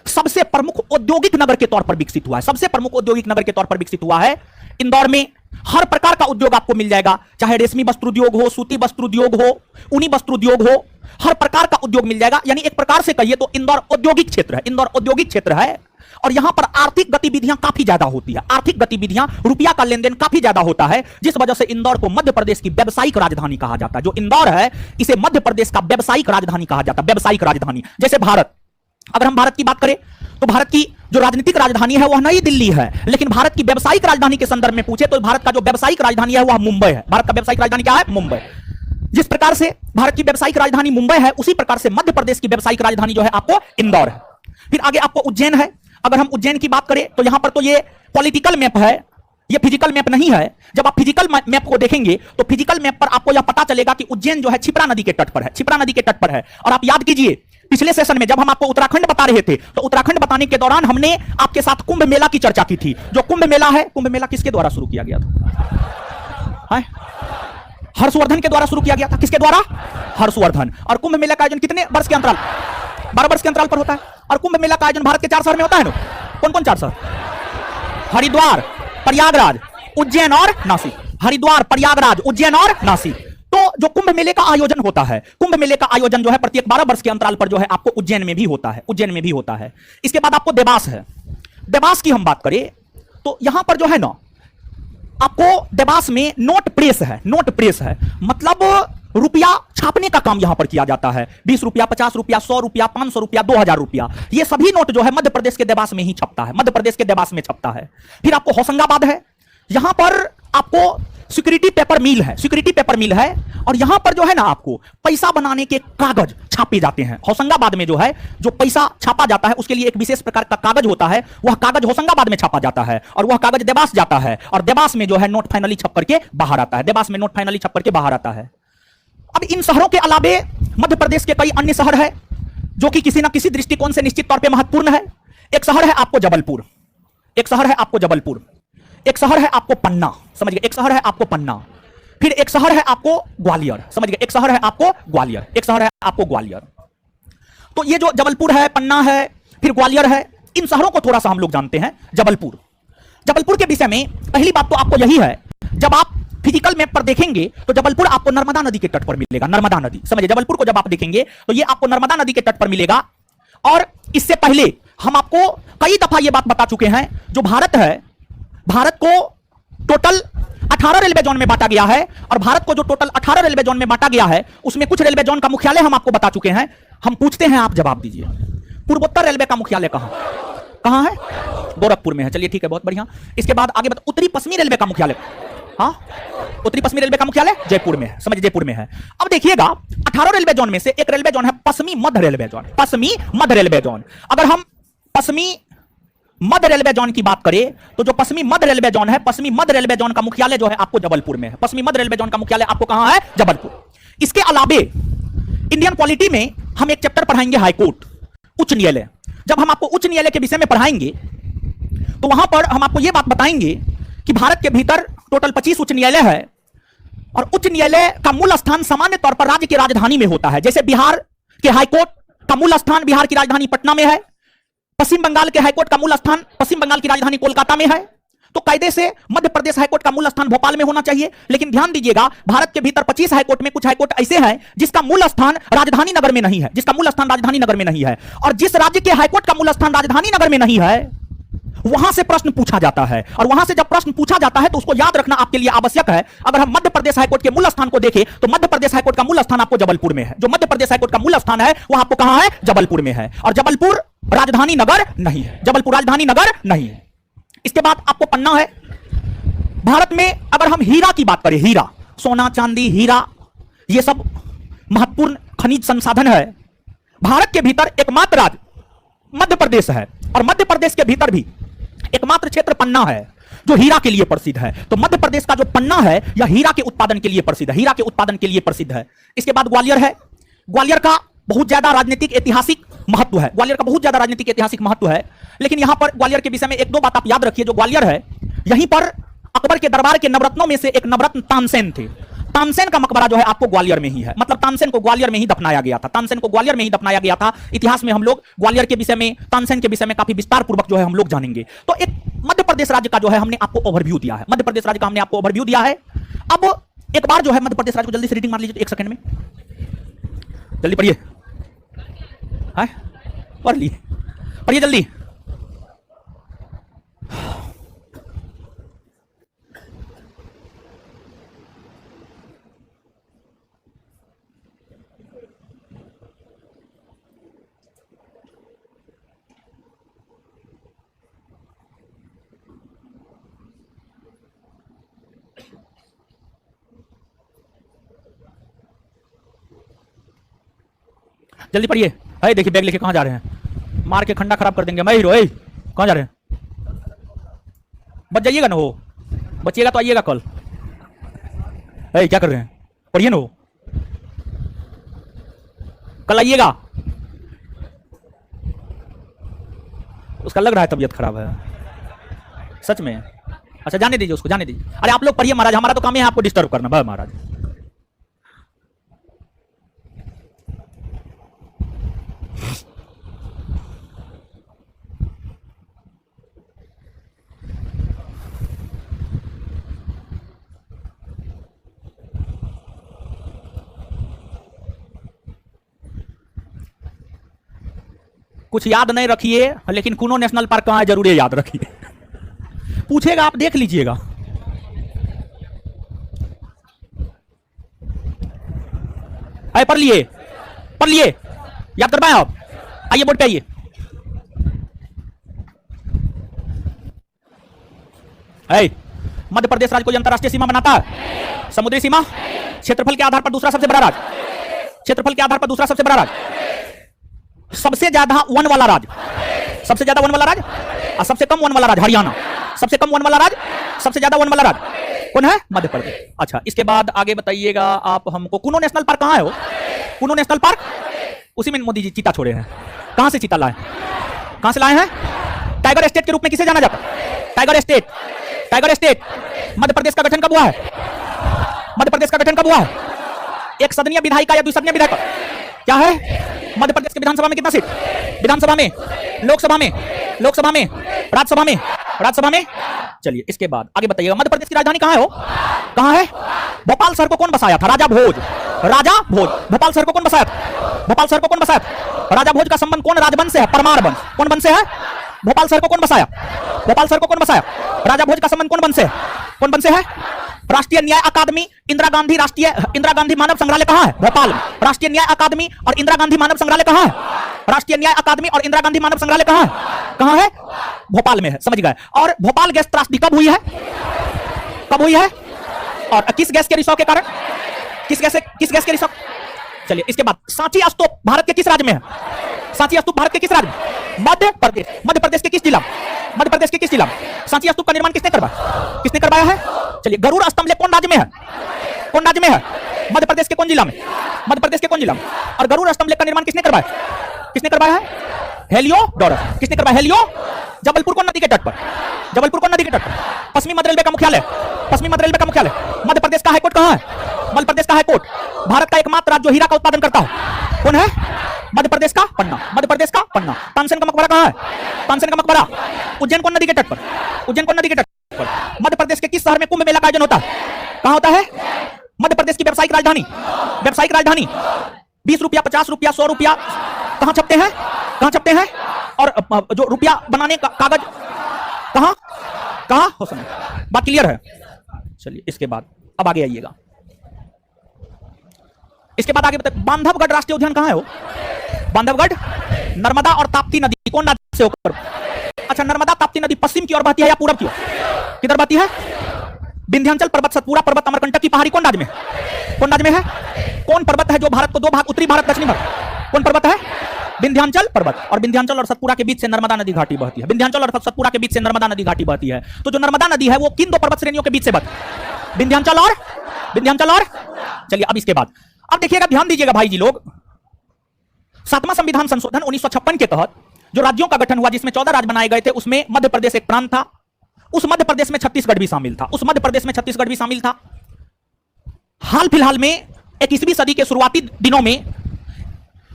सबसे प्रमुख औद्योगिक नगर के तौर पर विकसित हुआ है। सबसे प्रमुख औद्योगिक नगर के तौर पर विकसित हुआ है। इंदौर में हर प्रकार का उद्योग आपको मिल जाएगा, चाहे रेशमी वस्त्र उद्योग हो, सूती वस्त्र उद्योग हो, ऊनी वस्त्र उद्योग हो, हर प्रकार का उद्योग मिल जाएगा। यानी एक प्रकार से कहिए तो इंदौर औद्योगिक क्षेत्र है। और यहां पर आर्थिक गतिविधियां काफी ज्यादा होती है। आर्थिक गतिविधियां, रुपया का लेन देन काफी ज्यादा होता है, जिस वजह से इंदौर को मध्य प्रदेश की व्यावसायिक राजधानी कहा जाता है। जो इंदौर है इसे मध्य प्रदेश का व्यावसायिक राजधानी कहा जाता है। व्यावसायिक राजधानी, जैसे भारत, अगर हम भारत की बात करें तो भारत की जो राजनीतिक राजधानी है वह नई दिल्ली है, लेकिन भारत की व्यावसायिक राजधानी के संदर्भ में पूछे तो भारत का जो व्यावसायिक राजधानी है वह मुंबई है। भारत का व्यावसायिक राजधानी क्या है? मुंबई। जिस प्रकार से भारत की व्यावसायिक राजधानी मुंबई है, उसी प्रकार से मध्य प्रदेश की व्यावसायिक राजधानी जो है आपको इंदौर है। फिर आगे आपको उज्जैन है। अगर हम उज्जैन की बात करें तो यहां पर तो ये पॉलिटिकल मैप है, ये फिजिकल मैप नहीं है। जब आप फिजिकल मैप को देखेंगे तो फिजिकल मैप पर आपको यह पता चलेगा कि उज्जैन जो है क्षिप्रा नदी के तट पर है। क्षिप्रा नदी के तट पर है। और आप याद कीजिए, पिछले सेशन में जब हम आपको उत्तराखंड बता रहे थे तो उत्तराखंड बताने के दौरान हमने आपके साथ कुंभ मेला की चर्चा की थी। जो कुंभ मेला है, कुंभ मेला किसके द्वारा शुरू किया गया था? हर्षवर्धन के द्वारा शुरू किया गया था। किसके द्वारा? हर्षवर्धन। और कुंभ मेला का आयोजन कितने वर्ष के अंतराल? 12 वर्ष के अंतराल पर होता है। और कुंभ मेला का आयोजन भारत के 4 शहर में होता है ना। कौन कौन 4 शहर? हरिद्वार, प्रयागराज, उज्जैन और नासिक। हरिद्वार, प्रयागराज, उज्जैन और नासिक। तो जो कुंभ मेले का आयोजन होता है, कुंभ मेले का आयोजन जो है प्रत्येक 12 वर्ष के अंतराल पर जो है आपको उज्जैन में भी होता है। इसके बाद आपको देवास है। देवास की हम बात करें तो यहां पर जो है ना आपको देवास में नोट प्रेस है। मतलब रुपया छापने का काम यहां पर किया जाता है। 20 रुपया, 50 रुपया, 100 रुपया, 500 रुपया, 2000 रुपया, ये सभी नोट जो है मध्य प्रदेश के देवास में ही छपता है, मध्य प्रदेश के देवास में छपता है। फिर आपको होशंगाबाद है, यहां पर आपको सिक्योरिटी पेपर मिल है, सिक्योरिटी पेपर मिल है, और यहां पर जो है ना आपको पैसा बनाने के कागज छापे जाते हैं। होशंगाबाद में जो है जो पैसा छापा जाता है उसके लिए एक विशेष प्रकार का कागज होता है, वह कागज होशंगाबाद में छापा जाता है और वह कागज देवास जाता है, और देवास में जो है नोट फाइनली छप करके बाहर आता है, देवास में नोट फाइनली छप करके बाहर आता है। अब इन शहरों के अलावे मध्य प्रदेश के कई अन्य शहर है जो कि किसी ना किसी दृष्टिकोण से निश्चित तौर पे महत्वपूर्ण है। एक शहर है आपको जबलपुर, एक शहर है आपको जबलपुर, एक शहर है आपको पन्ना, समझ गए, एक शहर है आपको पन्ना, फिर एक शहर है आपको ग्वालियर, समझ गए, एक शहर है आपको ग्वालियर, एक शहर है आपको ग्वालियर। तो ये जो जबलपुर है, पन्ना है, फिर ग्वालियर है, इन शहरों को थोड़ा सा हम लोग जानते हैं। जबलपुर, जबलपुर के विषय में पहली बात तो आपको यही है, जब आप फिजिकल मैप पर देखेंगे तो जबलपुर आपको नर्मदा नदी के तट पर मिलेगा, नर्मदा नदी, समझिए, जबलपुर को जब आप देखेंगे तो ये आपको नर्मदा नदी के तट पर मिलेगा। और इससे पहले हम आपको कई दफा ये बात बता चुके हैं, जो भारत है, भारत को टोटल 18 रेलवे जोन में बांटा गया है, और भारत को जो टोटल 18 रेलवे जोन में बांटा गया है उसमें कुछ रेलवे जोन का मुख्यालय हम आपको बता चुके हैं। हम पूछते हैं, आप जवाब दीजिए, पूर्वोत्तर रेलवे का मुख्यालय कहां है? गोरखपुर में है, चलिए ठीक है, बहुत बढ़िया। इसके बाद आगे बता, उत्तरी पश्चिमी रेलवे का मुख्यालय, हाँ, उत्तरी पश्चिमी रेलवे का मुख्यालय जयपुर में है, समझिए, जयपुर में है। अब देखिएगा 18 रेलवे जोन में से एक रेलवे जोन है पश्चिमी मध्य रेलवे जोन, पश्चिमी मध्य रेलवे जोन। अगर हम पश्चिमी मध्य रेलवे जोन की बात करें तो जो पश्चिमी मध्य रेलवे जोन है, पश्चिमी मध्य रेलवे जोन का मुख्यालय जो है आपको जबलपुर में है, पश्चिमी मध्य रेलवे जोन का मुख्यालय आपको कहां है? जबलपुर। इसके अलावे इंडियन पॉलिटी में हम एक चैप्टर पढ़ाएंगे हाईकोर्ट, उच्च न्यायालय। जब हम आपको उच्च न्यायालय के विषय में पढ़ाएंगे तो वहां पर हम आपको यह बात बताएंगे कि भारत के भीतर टोटल 25 उच्च न्यायालय है, और उच्च न्यायालय का मूल स्थान सामान्य तौर पर राज्य की राजधानी में होता है। जैसे बिहार के हाईकोर्ट का मूल स्थान बिहार की राजधानी पटना में है, पश्चिम बंगाल के हाईकोर्ट का मूल स्थान पश्चिम बंगाल की राजधानी कोलकाता में है, तो कायदे से मध्य प्रदेश हाईकोर्ट का मूल स्थान भोपाल में होना चाहिए। लेकिन ध्यान दीजिएगा, भारत के भीतर 25 हाईकोर्ट में कुछ हाईकोर्ट ऐसे हैं जिसका मूल स्थान राजधानी नगर में नहीं है, जिसका मूल स्थान राजधानी नगर में नहीं है, और जिस राज्य के हाईकोर्ट का मूल स्थान राजधानी नगर में नहीं है वहां से प्रश्न पूछा जाता है, और वहां से जब प्रश्न पूछा जाता है तो उसको याद रखना आपके लिए आवश्यक है। अगर हम मध्य प्रदेश हाईकोर्ट के मूल स्थान को देखें तो मध्य प्रदेश हाईकोर्ट का मूल स्थान आपको जबलपुर में है, जो मध्य प्रदेश हाईकोर्ट का मूल स्थान है वह आपको कहां है? जबलपुर में है, और जबलपुर राजधानी नगर नहीं है, जबलपुर राजधानी नगर नहीं है। इसके बाद आपको पन्ना है। भारत में अगर हम हीरा की बात करें, हीरा, सोना, चांदी, हीरा, ये सब महत्वपूर्ण खनिज संसाधन है। भारत के भीतर एकमात्र राज्य मध्य प्रदेश है, और मध्य प्रदेश के भीतर भी एकमात्र क्षेत्र पन्ना है जो हीरा के लिए प्रसिद्ध है। तो मध्य प्रदेश का जो पन्ना है यह हीरा के उत्पादन के लिए प्रसिद्ध है, हीरा के उत्पादन के लिए प्रसिद्ध है। इसके बाद ग्वालियर है। ग्वालियर का बहुत ज्यादा राजनीतिक ऐतिहासिक महत्व है, ग्वालियर का बहुत ज्यादा राजनीतिक ऐतिहासिक महत्व है। लेकिन यहां पर ग्वालियर के विषय में एक दो बात आप याद रखिए। जो ग्वालियर है, यहीं पर अकबर के दरबार के नवरत्नों में से एक नवरत्न तानसेन थे। तानसेन का मकबरा जो है आपको ग्वालियर में ही है, मतलब तानसेन को ग्वालियर में ही दफनाया गया था, तानसेन को ग्वालियर में ही दफनाया गया था। इतिहास में हम लोग ग्वालियर के विषय में, तानसेन के विषय में काफी विस्तार पूर्वक जो है हम लोग जानेंगे। तो एक मध्य प्रदेश राज्य का जो है हमने आपको ओवरव्यू दिया है, मध्य प्रदेश राज्य का हमने आपको ओवरव्यू दिया है। अब एक बार जो है मध्य प्रदेश राज्य को जल्दी से रीडिंग मार लीजिए, 1 सेकंड में जल्दी पढ़िए, पढ़ लिए, पढ़िए जल्दी। जल्दी पढ़िए। है देखिए बैग लेके कहां जा रहे हैं, मार के खंडा खराब कर देंगे। मैं हीरो, कहां जा रहे हैं? बच जाइएगा ना, हो बचिएगा तो आइएगा कल। क्या कर रहे हैं? पढ़िए ना, हो कल आइएगा। उसका लग रहा है तबीयत खराब है, सच में। अच्छा जाने दीजिए उसको, जाने दीजिए। अरे आप लोग पढ़िए महाराज, हमारा तो काम है आपको डिस्टर्ब करना। भाई महाराज कुछ याद नहीं रखिए, लेकिन कुनो नेशनल पार्क कहां है जरूर याद रखिए। पूछेगा आप देख लीजिएगा। है, पढ़ लिए, पढ़ लिए, याद कर पाए आप? आइए बोर्ड पे आइए। मध्य प्रदेश राज्य को अंतरराष्ट्रीय सीमा बनाता है? समुद्री सीमा? क्षेत्रफल के आधार पर दूसरा सबसे बड़ा राज्य, क्षेत्रफल के आधार पर दूसरा सबसे बड़ा राज्य, सबसे ज्यादा वन वाला राज्य, सबसे ज्यादा वन वाला राज्य और सबसे कम वन वाला राज्य हरियाणा, सबसे कम वन वाला राज्य, सबसे ज्यादा वन वाला राज्य कौन है? मध्य प्रदेश। अच्छा, इसके बाद आगे बताइएगा आप हमको, कुनो नेशनल पार्क कहां है? वो कुनो नेशनल पार्क, उसी में मोदी जी चीता छोड़े हैं। कहां से चीता लाए? कहां से लाए हैं? टाइगर स्टेट के रूप में किसे जाना जाता है? Tiger state, tiger state. Madhya Pradesh का गठन कब हुआ है? मध्य प्रदेश का गठन कब हुआ है? एक सदनीय विधायिका या द्विसदनीय विधायिका क्या है? मध्य प्रदेश के विधानसभा में कितना सीट? विधानसभा में, लोकसभा में, लोकसभा में, राज्यसभा में, राज्यसभा में। चलिए इसके बाद आगे बताइएगा, मध्य प्रदेश की राजधानी कहां है? हो कहां है? भोपाल शहर को कौन बसाया था? राजा भोज, राजा भोज। भोपाल शहर को कौन बसाया था? भोपाल शहर को कौन बसाया था? राजा भोज का संबंध कौन राजवंश से है? परमार वंश। कौन वंश से है? भोपाल शहर को कौन बसाया? भोपाल शहर को कौन बसाया? राजा भोज का संबंध कौन वंश से है? कौन वंश से है? राष्ट्रीय न्याय अकादमी, इंदिरा गांधी राष्ट्रीय, इंदिरा गांधी मानव संग्रहालय कहां है? भोपाल में। राष्ट्रीय न्याय अकादमी और इंदिरा गांधी मानव संग्रहालय कहां है? राष्ट्रीय न्याय अकादमी और इंदिरा गांधी मानव संग्रहालय कहां है? कहां है? भोपाल में है, समझ गए। और भोपाल गैस त्रासदी कब हुई है? कब हुई है? और किस गैस के रिसाव के कारण? किस गैस के रिसाव? चलिए इसके बाद, सांची स्तूप भारत के किस राज्य में है? सांची स्तूप भारत के किस राज्य में? मध्य प्रदेश। मध्य प्रदेश के किस जिला? मध्य प्रदेश के किस जिला? सांची स्तूप का निर्माण किसने करवाया? किसने करवाया है? चलिए, गरुड़ स्तंभ कौन राज्य में है? कौन राज्य में है? मध्य प्रदेश के कौन जिला में? मध्य प्रदेश के कौन जिला में? और गरुड़ स्तंभ का निर्माण किसने करवाया? किसने करवाया है? हेलियोडोरस। किसने करवाया? हेलियो, जबलपुर कौन नदी के तट पर? जबलपुर कौन नदी के तट पर? पश्चिमी मध्य रेलवे का मुख्यालय, पश्चिमी मध्य रेलवे का मुख्यालय। मध्य प्रदेश का हाईकोर्ट कहां है? मध्य प्रदेश का हाईकोर्ट भारत का एकमात्र राज्य जो हीरा का उत्पादन करता है कौन है? मध्य प्रदेश का पन्ना, मध्य प्रदेश का पन्ना। तानसेन का मकबरा कहां है? तानसेन का मकबरा उज्जैन कौन नदी के तट पर? उज्जैन कौन नदी के तट पर? मध्य प्रदेश के किस शहर में कुंभ मेला का आयोजन होता है? कहां होता है? मध्य प्रदेश की व्यावसायिक राजधानी, व्यावसायिक राजधानी 20 रुपया, 50 रुपया, 100 रुपया कहां छपते हैं? कहां छपते हैं? और जो रुपया बनाने का कागज कहां कहां हो? समय बात क्लियर है? चलिए इसके बाद अब आगे आइएगा। इसके बाद आगे बताइए, बांधवगढ़ राष्ट्रीय उद्यान कहां है? वो बांधवगढ़, नर्मदा और ताप्ती नदी कौन राज्य से होकर? अच्छा, नर्मदा ताप्ती नदी पश्चिम की ओर बहती है या पूरब की ओर? किधर बहती है? विंध्याचल पर्वत, सतपुरा पर्वत, अमरकंटक की पहाड़ी कौन राज्य में? कौन राज्य में है? कौन पर्वत है जो भारत को दो भाग, उत्तरी भारत, दक्षिणी भारत? कौन पर्वत है? विंध्याचल पर्वत। और विंध्याचल और सतपुरा के बीच से नर्मदा नदी घाटी बहती है। विंध्याचल और सतपुरा के बीच से नर्मदा नदी घाटी बहती है। तो जो नर्मदा नदी है वो किन दो पर्वत श्रेणियों के बीच से बहती है? विंध्याचल और, विंध्याचल और। चलिए अब इसके बाद अब देखिएगा, ध्यान दीजिएगा भाई जी लोग, 7वां संविधान संशोधन 1956 के तहत जो राज्यों का गठन हुआ, जिसमें 14 राज्य बनाए गए थे, उसमें मध्य प्रदेश एक प्रांत था। उस मध्य प्रदेश में छत्तीसगढ़ भी शामिल था। उस मध्य प्रदेश में छत्तीसगढ़ भी शामिल था। हाल फिलहाल में 21वीं सदी के शुरुआती दिनों में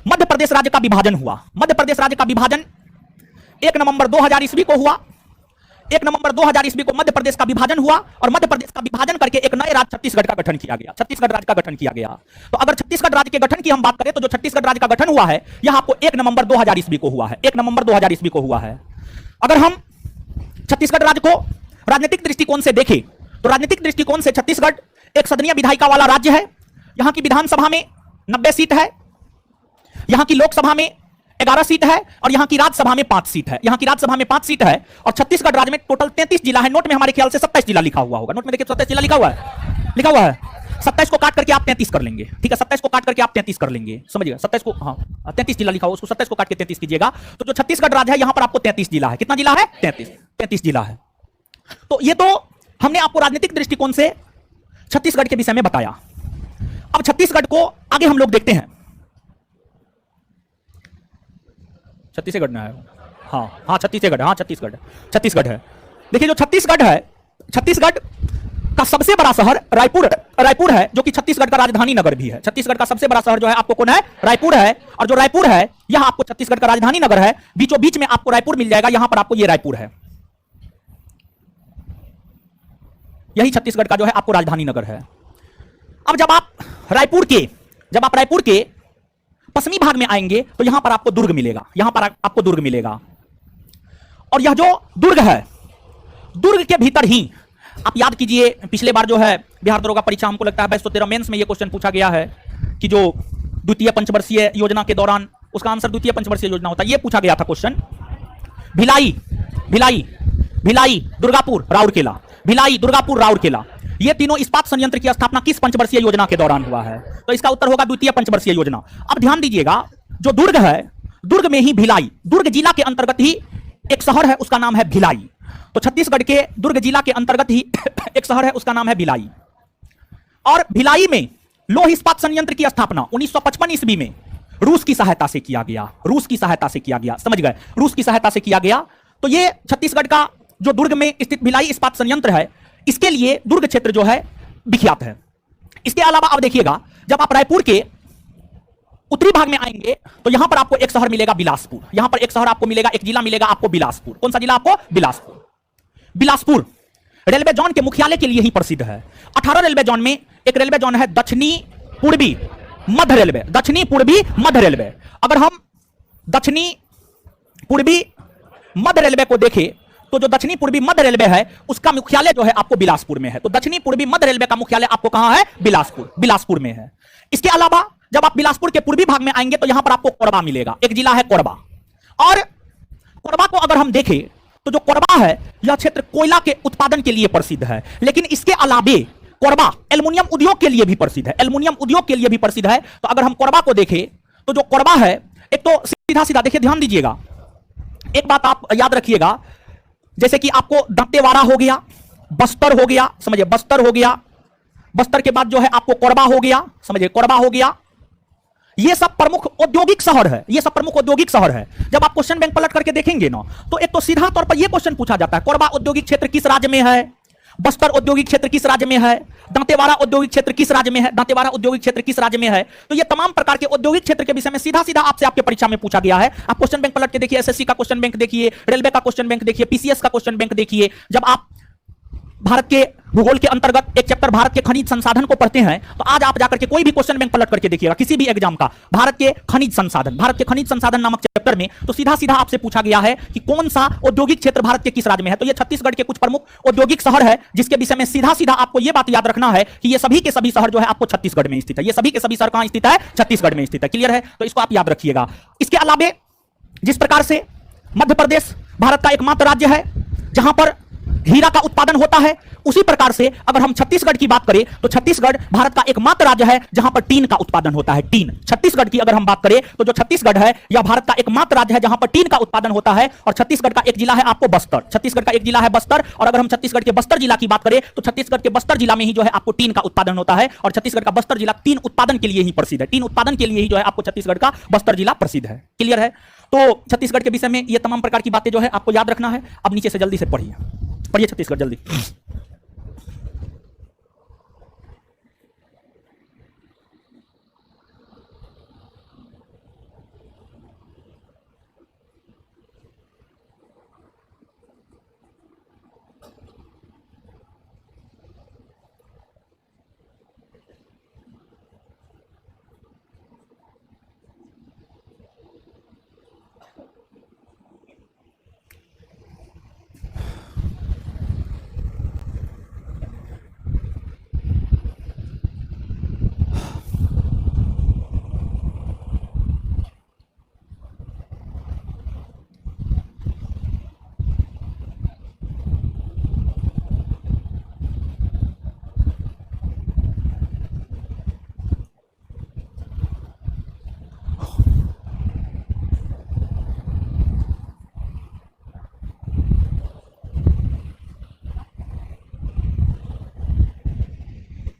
मध्य प्रदेश राज्य का विभाजन हुआ। मध्य प्रदेश राज्य का विभाजन 1 नवंबर 2000 ईस्वी को हुआ। 1 नवंबर 2000 ईस्वी को मध्य प्रदेश का विभाजन हुआ और मध्य प्रदेश का विभाजन करके एक नए राज्य छत्तीसगढ़ का गठन किया गया। छत्तीसगढ़ राज्य का गठन किया गया। तो अगर छत्तीसगढ़ राज्य के गठन की हम बात करें तो जो छत्तीसगढ़ राज्य का गठन हुआ है यह आपको 1 नवंबर 2000 ईस्वी को हुआ है। 1 नवंबर 2000 ईस्वी को हुआ है। अगर हम छत्तीसगढ़ राज्य को राजनीतिक दृष्टिकोण से देखें तो राजनीतिक दृष्टिकोण से छत्तीसगढ़ एक सदनीय विधायिका वाला राज्य है। यहां की विधानसभा में 90 सीट है, यहां की लोकसभा में 11 सीट है और यहां की राज्यसभा में 5 सीट है। यहां की राज्यसभा में 5 सीट है और छत्तीसगढ़ राज्य में टोटल 33 जिला है। नोट में हमारे ख्याल से 27 जिला लिखा हुआ होगा। नोट में देखिए 27 जिला लिखा हुआ है, लिखा हुआ है। 27 को काट करके आप 33 कर लेंगे, ठीक है। 27 को काट करके आप 33 कर लेंगे, समझिएगा। 27 को, हाँ 33 जिला लिखा हुआ, उसको 27 को काट के 33 कीजिएगा। तो जो छत्तीसगढ़ राज्य है यहां पर आपको 33 जिला है। कितना जिला है? 33 जिला है। तो ये तो हमने आपको राजनीतिक दृष्टिकोण से छत्तीसगढ़ के विषय में बताया। अब छत्तीसगढ़ को आगे हम लोग देखते हैं। छत्तीसगढ़ में है, हाँ छत्तीसगढ़, हाँ छत्तीसगढ़ है। देखिए जो छत्तीसगढ़ है, छत्तीसगढ़ का सबसे बड़ा शहर रायपुर है, जो कि छत्तीसगढ़ का राजधानी नगर भी है। छत्तीसगढ़ का सबसे बड़ा शहर जो है आपको कौन है? रायपुर है। और जो रायपुर है यह आपको छत्तीसगढ़ का राजधानी नगर है। बीचों बीच में आपको रायपुर मिल जाएगा। यहां पर आपको ये रायपुर है, यही छत्तीसगढ़ का जो है आपको राजधानी नगर है। अब जब आप रायपुर के पश्चिमी भाग में आएंगे तो यहां पर आपको दुर्ग मिलेगा। यहां पर आपको दुर्ग मिलेगा। और यह जो दुर्ग है, दुर्ग के भीतर ही आप याद कीजिए, पिछले बार जो है बिहार दरोगा परीक्षा हमको लगता है 2213 मेंस में यह क्वेश्चन पूछा गया है कि जो द्वितीय पंचवर्षीय योजना के दौरान? उसका आंसर द्वितीय पंचवर्षीय योजना होता है। ये पूछा गया था क्वेश्चन। भिलाई, भिलाई, भिलाई, दुर्गापुर, राउरकेला, भिलाई, दुर्गापुर, राउरकेला, ये तीनों इस्पात संयंत्र की स्थापना किस पंचवर्षीय योजना के दौरान हुआ है? तो इसका उत्तर होगा द्वितीय पंचवर्षीय योजना। अब ध्यान दीजिएगा, जो दुर्ग है, दुर्ग में ही भिलाई, दुर्ग जिला के अंतर्गत ही एक शहर है, उसका नाम है भिलाई। तो छत्तीसगढ़ के दुर्ग जिला के अंतर्गत ही एक शहर है, उसका नाम है भिलाई। और भिलाई में लौह इस्पात संयंत्र की स्थापना 1955 ईस्वी में रूस की सहायता से किया गया। रूस की सहायता से किया गया, समझ गए? रूस की सहायता से किया गया। तो ये छत्तीसगढ़ का जो दुर्ग में स्थित भिलाई इस्पात संयंत्र है, इसके लिए दुर्ग क्षेत्र जो है विख्यात है। इसके अलावा अब देखिएगा, जब आप रायपुर के उत्तरी भाग में आएंगे तो यहां पर आपको एक शहर मिलेगा बिलासपुर। यहां पर एक शहर आपको मिलेगा, एक जिला मिलेगा आपको बिलासपुर। कौन सा जिला आपको? बिलासपुर। बिलासपुर रेलवे जोन के मुख्यालय के लिए ही प्रसिद्ध है। 18 रेलवे जोन में एक रेलवे जोन है दक्षिणी पूर्वी मध्य रेलवे। दक्षिणी पूर्वी मध्य रेलवे। अगर हम दक्षिणी पूर्वी मध्य रेलवे को देखें तो जो दक्षिणी पूर्वी मध्य रेलवे है उसका मुख्यालय जो है आपको बिलासपुर में है। तो दक्षिणी पूर्वी मध्य रेलवे का मुख्यालय आपको कहां है? बिलासपुर, बिलासपुर में है। इसके अलावा जब आप बिलासपुर के पूर्वी भाग में आएंगे तो यहां पर आपको कोरबा मिलेगा। एक जिला है कोरबा। और कोरबा को अगर हम देखें तो जो कोरबा है यह क्षेत्र कोयला के उत्पादन के लिए प्रसिद्ध है। लेकिन इसके अलावे कोरबा एल्युमिनियम उद्योग के लिए भी प्रसिद्ध है। एल्युमिनियम उद्योग के लिए भी प्रसिद्ध है। तो अगर हम कोरबा को देखें तो जो कोरबा है, एक तो सीधा सीधा देखिए, ध्यान दीजिएगा, एक बात आप याद रखिएगा, जैसे कि आपको दंतेवाड़ा हो गया, बस्तर हो गया, समझिए बस्तर हो गया, बस्तर के बाद जो है आपको कोरबा हो गया, समझिए कोरबा हो गया। ये सब प्रमुख औद्योगिक शहर है। ये सब प्रमुख औद्योगिक शहर है। जब आप क्वेश्चन बैंक पलट करके देखेंगे ना तो एक तो सीधा तौर पर यह क्वेश्चन पूछा जाता है, कोरबा औद्योगिक क्षेत्र किस राज्य में है? बस्तर औद्योगिक क्षेत्र किस राज्य में है? दंतेवाड़ा औद्योगिक क्षेत्र किस राज्य में है? दंतेवाड़ा औद्योगिक क्षेत्र किस राज्य में है? तो ये तमाम प्रकार के औद्योगिक क्षेत्र के विषय में सीधा सीधा आपसे आपके परीक्षा में पूछा गया है। आप क्वेश्चन बैंक पलट के देखिए, एसएससी का क्वेश्चन बैंक देखिए, रेलवे का क्वेश्चन बैंक देखिए, पीसीएस का क्वेश्चन बैंक देखिए। जब आप भारत के भूगोल के अंतर्गत एक चैप्टर भारत के खनिज संसाधन को पढ़ते हैं तो आज आप जाकर के कोई भी क्वेश्चन बैंक पलट करके देखिएगा, किसी भी एग्जाम का, भारत के खनिज संसाधन, भारत के खनिज संसाधन नामक चैप्टर में तो सीधा सीधा आपसे पूछा गया है कि कौन सा औद्योगिक क्षेत्र भारत के किस राज्य में है। तो ये छत्तीसगढ़ के कुछ प्रमुख औद्योगिक शहर है जिसके विषय में सीधा सीधा आपको यह बात याद रखना है कि ये सभी के सभी शहर जो है आपको छत्तीसगढ़ में स्थित है। ये सभी के सभी शहर कहां स्थित है? छत्तीसगढ़ में स्थित है। क्लियर है? तो इसको आप याद रखिएगा। इसके अलावा जिस प्रकार से मध्य प्रदेश भारत का एकमात्र राज्य है जहां पर हीरा का उत्पादन होता है, उसी प्रकार से अगर हम छत्तीसगढ़ की बात करें तो छत्तीसगढ़ भारत का एकमात्र राज्य है जहां पर टीन का उत्पादन होता है। टीन, छत्तीसगढ़ की अगर हम बात करें तो जो छत्तीसगढ़ है यह भारत का एकमात्र राज्य है जहां पर टीन का उत्पादन होता है। और छत्तीसगढ़ का एक जिला है आपको बस्तर। छत्तीसगढ़ का एक जिला है बस्तर। और अगर हम छत्तीसगढ़ के बस्तर जिला की बात करें तो छत्तीसगढ़ के बस्तर जिला में ही जो है आपको टीन का उत्पादन होता है। और छत्तीसगढ़ का बस्तर जिला टीन उत्पादन के लिए ही प्रसिद्ध है। टीन उत्पादन के लिए ही जो है आपको छत्तीसगढ़ का बस्तर जिला प्रसिद्ध है। क्लियर है? तो छत्तीसगढ़ के विषय में ये तमाम प्रकार की बातें जो है आपको याद रखना है। अब नीचे से जल्दी से पढ़िए, पढ़िए छत्तीसगढ़ जल्दी।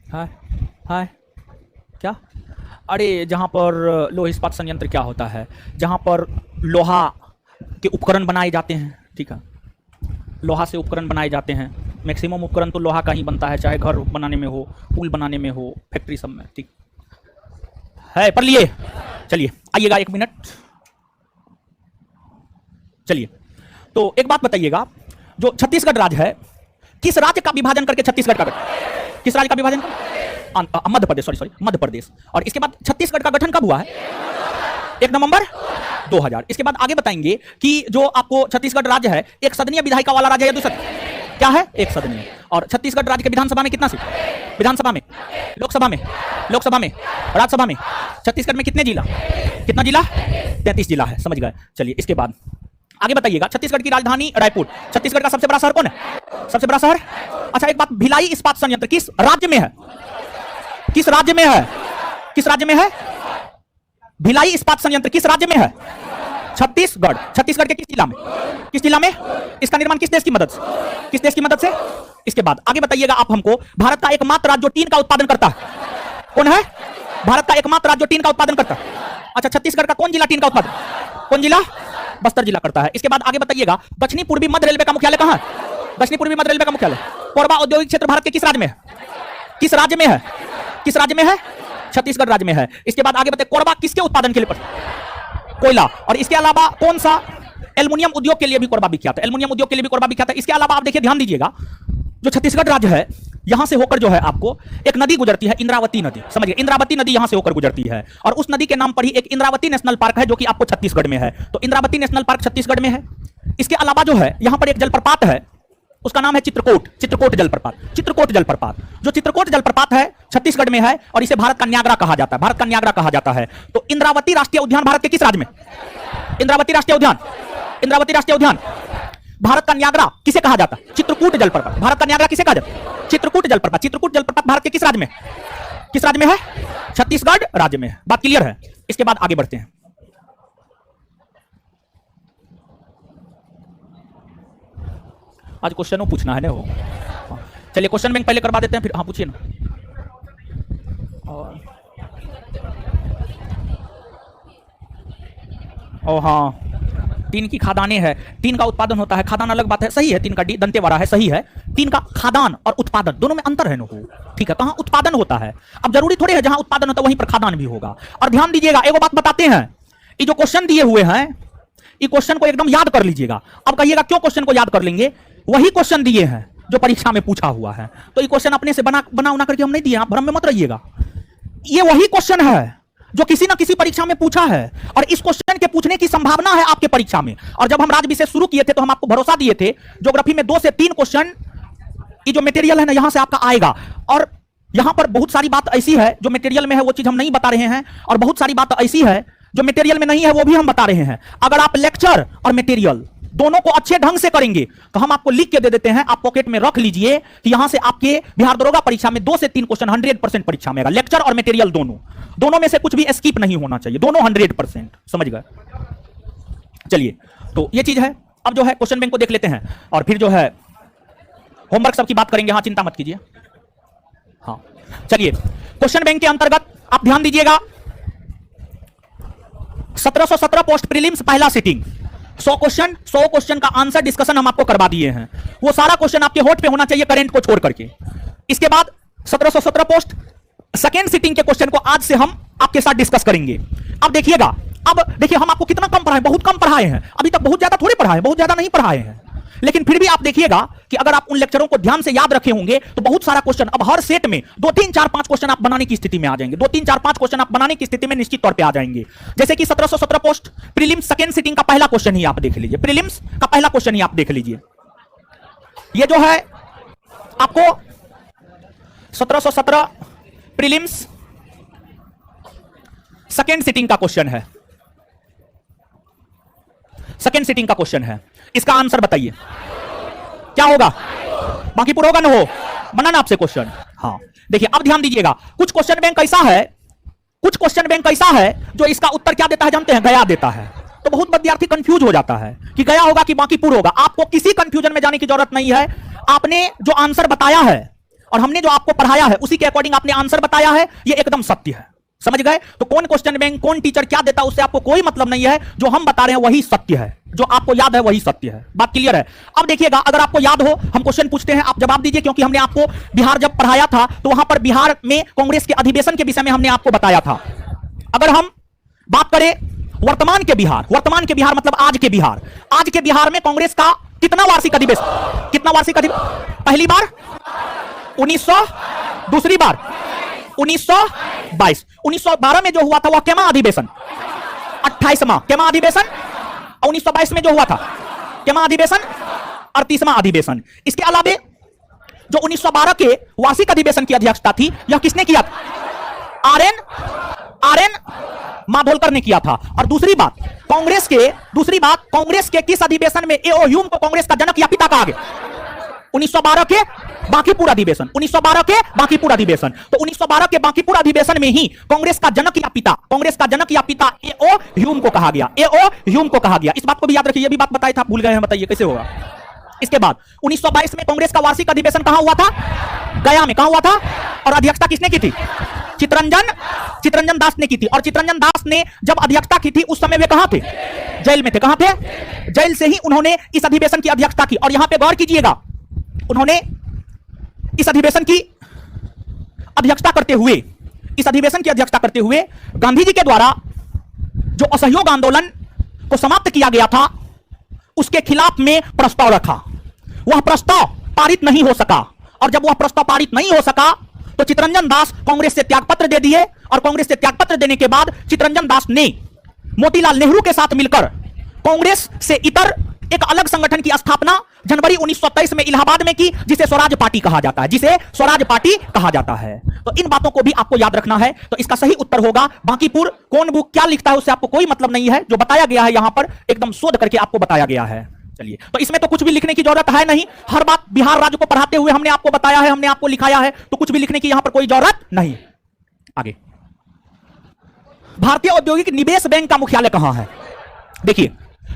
हाय हाय क्या? अरे जहाँ पर लोह इस्पात संयंत्र क्या होता है? जहाँ पर लोहा के उपकरण बनाए जाते हैं। ठीक है, लोहा से उपकरण बनाए जाते हैं। मैक्सिमम उपकरण तो लोहा का ही बनता है, चाहे घर बनाने में हो, पुल बनाने में हो, फैक्ट्री सब में। ठीक है, पढ़ लिए? चलिए आइएगा, एक मिनट चलिए। तो एक बात बताइएगा, जो छत्तीसगढ़ राज्य है, किस राज्य का विभाजन करके छत्तीसगढ़ का, किस राज्य का विभाजन? मध्य प्रदेश, सॉरी मध्य प्रदेश। और इसके बाद छत्तीसगढ़ का गठन कब हुआ है? 1 नवंबर 2000। इसके बाद आगे बताएंगे कि जो आपको छत्तीसगढ़ राज्य है एक सदनीय विधायिका वाला राज्य है या 2 सदनीय? क्या है? 1 सदनीय। और छत्तीसगढ़ राज्य के विधानसभा में कितना सीट? विधानसभा में, लोकसभा में, लोकसभा में, राज्यसभा में। छत्तीसगढ़ में कितने जिला, कितना जिला? 33 जिला है, समझ गए। चलिए इसके बाद आगे बताइएगा। छत्तीसगढ़ की राजधानी रायपुर। छत्तीसगढ़ का सबसे बड़ा शहर कौन है? सबसे बड़ा शहर? अच्छा एक बात, भिलाई इस्पात संयंत्र किस राज्य में है? किस राज्य में है? किस राज्य में है? भिलाई इस्पात संयंत्र किस राज्य में है? छत्तीसगढ़। छत्तीसगढ़ के किस जिला में? किस जिला में? इसका निर्माण किस देश की मदद से? किस देश की मदद से? इसके बाद आगे बताइएगा आप हमको, भारत का एकमात्र राज्य जो टीन का उत्पादन करता है कौन है? भारत का एकमात्र राज्य जो टीन का उत्पादन करता है। अच्छा छत्तीसगढ़ का कौन जिला टीन का उत्पादन? कौन जिला? बस्तर जिला करता है। इसके बाद आगे बताइएगा, दक्षिणी पूर्वी मध्य रेलवे का मुख्यालय कहां है? दक्षिणी पूर्वी मध्य रेलवे का मुख्यालय कोरबा औद्योगिक क्षेत्र भारत के किस राज्य में है? किस राज्य में है? किस राज्य में है? छत्तीसगढ़ राज्य में है। इसके बाद आगे बताइए, कोरबा किसके उत्पादन के लिए? कोयला। और इसके अलावा कौन सा? एल्युमिनियम उद्योग के लिए भी कोरबा विख्यात है। एल्युमिनियम उद्योग के लिए भी कोरबा विख्यात है। इसके अलावा आप देखिए, ध्यान दीजिएगा, जो छत्तीसगढ़ राज्य है यहां से होकर जो है आपको एक नदी गुजरती है, इंद्रावती नदी। समझिए, इंद्रावती नदी यहां से होकर गुजरती है और उस नदी के नाम पर ही एक इंद्रावती नेशनल पार्क है जो कि आपको छत्तीसगढ़ में है। तो इंद्रावती नेशनल पार्क छत्तीसगढ़ में है। इसके अलावा जो है यहां पर एक जलप्रपात है, उसका नाम है चित्रकोट। चित्रकोट जलप्रपात। चित्रकोट जलप्रपात, जो चित्रकोट जलप्रपात है छत्तीसगढ़ में है और इसे भारत का न्यागरा कहा जाता है। भारत का न्यागरा कहा जाता है। तो इंद्रावती राष्ट्रीय उद्यान भारत के किस राज्य में? इंद्रावती राष्ट्रीय उद्यान। इंद्रावती राष्ट्रीय उद्यान भारत का न्यागरा किसे कहा जाता है? चित्रकूट जलप्रपात। भारत का न्यागरा किसे कहा जाता है? चित्रकूट जलप्रपात। चित्रकूट जलप्रपात भारत के किस राज्य में? किस राज्य में है? छत्तीसगढ़ राज्य में है। बात क्लियर है? इसके बाद आगे बढ़ते हैं। आज क्वेश्चनों पूछना है ना वो। चलिए क्वेश्चन बैंक पहले करवा देते हैं, फिर हाँ पूछिए ना। और हाँ, टीन की खादानें है। टीन का उत्पादन होता है, खादान अलग बात है। सही है, टीन का डी दंतेवाड़ा है, सही है। टीन का खादान और उत्पादन दोनों में अंतर है ना। ठीक है, कहां उत्पादन होता है? अब जरूरी थोड़ी है जहां उत्पादन होता है वहीं पर खादान भी होगा। और ध्यान दीजिएगा, एक बात बताते हैं, ये जो क्वेश्चन दिए हुए हैं, ये क्वेश्चन को एकदम याद कर लीजिएगा। अब कहिएगा क्यों क्वेश्चन को याद कर लेंगे? वही क्वेश्चन दिए हैं जो परीक्षा में पूछा हुआ है। तो ये क्वेश्चन अपने से बना करके हम नहीं दिए, आप भ्रम में मत रहिएगा। ये वही क्वेश्चन है जो किसी ना किसी परीक्षा में पूछा है और इस क्वेश्चन के पूछने की संभावना है आपके परीक्षा में। और जब हम राज्य विषय शुरू किए थे तो हम आपको भरोसा दिए थे, ज्योग्राफी में 2 से 3 क्वेश्चन ये जो मटेरियल है ना यहां से आपका आएगा। और यहां पर बहुत सारी बात ऐसी है जो मटेरियल में है, वो चीज हम नहीं बता रहे हैं, और बहुत सारी बात ऐसी है जो मटेरियल में नहीं है, वो भी हम बता रहे हैं। अगर आप लेक्चर और मटेरियल दोनों को अच्छे ढंग से करेंगे तो हम आपको लिख के दे देते हैं, आप पॉकेट में रख लीजिए कि यहां से आपके बिहार दरोगा परीक्षा में 2 से 3 क्वेश्चन 100% परीक्षा में आएगा। लेक्चर और मटेरियल दोनों में से कुछ भी स्किप नहीं होना चाहिए, दोनों 100%। समझ गए? चलिए, तो ये चीज है। अब जो है क्वेश्चन बैंक को देख लेते हैं और फिर जो है होमवर्क सबकी बात करेंगे। हाँ, चिंता मत कीजिए। हाँ चलिए, क्वेश्चन बैंक के अंतर्गत आप ध्यान दीजिएगा, 1717 पोस्ट प्रीलिम्स पहला सिटिंग, 100 क्वेश्चन का आंसर डिस्कशन हम आपको करवा दिए हैं। वो सारा क्वेश्चन आपके होठ पे होना चाहिए, करंट को छोड़ करके। इसके बाद 1717 पोस्ट सेकेंड सिटिंग के क्वेश्चन को आज से हम आपके साथ डिस्कस करेंगे। अब देखिएगा, अब देखिए हम आपको कितना कम पढ़ाए, बहुत कम पढ़ाए हैं। अभी तक बहुत ज्यादा थोड़ी पढ़ाए, बहुत ज्यादा नहीं पढ़ाए हैं, लेकिन फिर भी आप देखिएगा कि अगर आप उन लेक्चरों को ध्यान से याद रखे होंगे तो बहुत सारा क्वेश्चन अब हर सेट में 2 3 4 5 क्वेश्चन आप बनाने की स्थिति में आ जाएंगे। 2 3 4 5 क्वेश्चन आप बनाने की स्थिति में निश्चित तौर पे आ जाएंगे। जैसे कि 1717 पोस्ट प्रीलिम्स सेकेंड सिटिंग का पहला क्वेश्चन ही आप देख लीजिए। प्रीलिम्स का पहला क्वेश्चन ही आप देख लीजिए। ये जो है आपको 1717 प्रीलिम्स सेकेंड सिटिंग का क्वेश्चन है। सेकेंड सिटिंग का क्वेश्चन है, इसका आंसर बताइए क्या होगा? बांकीपुर होगा ना? हो बनाना आपसे क्वेश्चन। हाँ देखिए, अब ध्यान दीजिएगा, कुछ क्वेश्चन बैंक ऐसा है, कुछ क्वेश्चन बैंक ऐसा है जो इसका उत्तर क्या देता है जानते हैं? गया देता है। तो बहुत विद्यार्थी कंफ्यूज हो जाता है कि गया होगा कि बांकीपुर होगा। आपको किसी कंफ्यूजन में जाने की जरूरत नहीं है। आपने जो आंसर बताया है और हमने जो आपको पढ़ाया है उसी के अकॉर्डिंग आपने आंसर बताया है, ये एकदम सत्य है। समझ गए? तो कौन क्वेश्चन बैंक, कौन टीचर क्या देता है उससे आपको कोई मतलब नहीं है। जो हम बता रहे हैं वही सत्य है, जो आपको याद है वही सत्य है। बात क्लियर है? अब देखिएगा, अगर आपको याद हो, हम क्वेश्चन पूछते हैं, आप जवाब दीजिए, क्योंकि हमने आपको बिहार जब पढ़ाया था तो वहां पर बिहार में कांग्रेस के अधिवेशन के विषय में हमने आपको बताया था। अगर हम बात करें वर्तमान के बिहार मतलब आज के बिहार, आज के बिहार में कांग्रेस का कितना वार्षिक अधिवेशन? कितना वार्षिक अधिवेशन? पहली बार 1900, दूसरी बार 1922। 1912 में जो हुआ था वह केमा अधिवेशन? 28वां केमा अधिवेशन। 1922 में जो हुआ था केमा अधिवेशन? 38वां अधिवेशन। इसके अलावा जो 1912 के वार्षिक अधिवेशन की अध्यक्षता थी, यह किसने किया था? आरएन माधोलकर ने किया था। और दूसरी बात कांग्रेस के किस अधिवेशन में एओ ह्यूम को कांग्रेस का जनक या पिता कहा गया? 1912 के बांकीपुर अधिवेशन। 1912 के बांकीपुर अधिवेशन। तो 1912 के बांकीपुर अधिवेशन में ही कांग्रेस का जनक या पिता एओ ह्यूम को कहा गया। एओ ह्यूम को कहा गया। इस बात को भी याद रखिए, ये भी बात बताई था, भूल गए हैं, बताइए कैसे होगा। इसके बाद 1922 में कांग्रेस का वार्षिक अधिवेशन कहां हुआ था? गया में। कहां हुआ था? और अध्यक्षता किसने की थी? चितरंजन दास ने की थी। और चितरंजन दास ने जब अध्यक्षता की थी उस समय वे कहां थे? जेल में थे। कहां थे? जेल से ही उन्होंने इस अधिवेशन की अध्यक्षता की। और यहां पे गौर कीजिएगा, उन्होंने इस अधिवेशन की अध्यक्षता करते हुए गांधी जी के द्वारा जो असहयोग आंदोलन को समाप्त किया गया था उसके खिलाफ में प्रस्ताव रखा। वह प्रस्ताव पारित नहीं हो सका। और जब वह प्रस्ताव पारित नहीं हो सका तो चितरंजन दास कांग्रेस से त्यागपत्र दे दिए। और कांग्रेस से त्यागपत्र देने के बाद चितरंजन दास ने मोतीलाल नेहरू के साथ मिलकर कांग्रेस से इतर एक अलग संगठन की स्थापना जनवरी 1923 में इलाहाबाद में की, जिसे स्वराज पार्टी कहा जाता है। तो इन बातों को भी आपको याद रखना है। तो इसका सही उत्तर होगा बांकीपुर। कौन बुक क्या लिखता है उससे आपको कोई मतलब नहीं है, जो बताया गया है यहां पर एकदम शोध करके आपको बताया गया है। चलिए, तो इसमें तो कुछ भी लिखने की जरूरत है नहीं। हर बात बिहार राज्य को पढ़ाते हुए हमने आपको बताया है, हमने आपको लिखाया है, तो कुछ भी लिखने की यहां पर कोई जरूरत नहीं। आगे, भारतीय औद्योगिक निवेश बैंक का मुख्यालय कहां है? देखिए,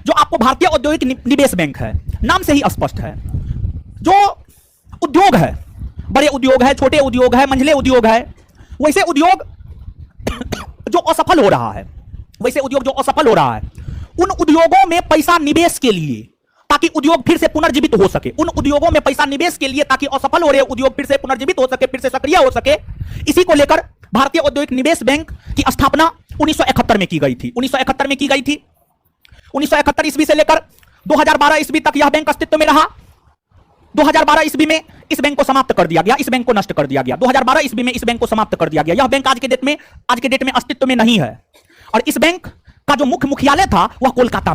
जो आपको भारतीय औद्योगिक निवेश बैंक है, नाम से ही स्पष्ट है, जो उद्योग है, बड़े उद्योग है, छोटे उद्योग है, मंझले उद्योग है, वैसे उद्योग जो असफल हो रहा है, उन उद्योगों में पैसा निवेश के लिए, ताकि उद्योग फिर से पुनर्जीवित हो सके, उन उद्योगों में पैसा निवेश के लिए ताकि असफल हो रहे उद्योग फिर से पुनर्जीवित हो सके, फिर से सक्रिय हो सके, इसी को लेकर भारतीय औद्योगिक निवेश बैंक की स्थापना 1971 में की गई थी। 1971 ईस्वी से लेकर 2012 ईस्वी तक यह बैंक अस्तित्व में रहा। 2012 ईस्वी में इस बैंक को समाप्त कर दिया गया, इस बैंक को नष्ट कर दिया गया। 2012 ईस्वी में इस बैंक को समाप्त कर दिया गया। यह बैंक आज के डेट में अस्तित्व में नहीं है। और इस बैंक का जो मुख्यालय था वह कोलकाता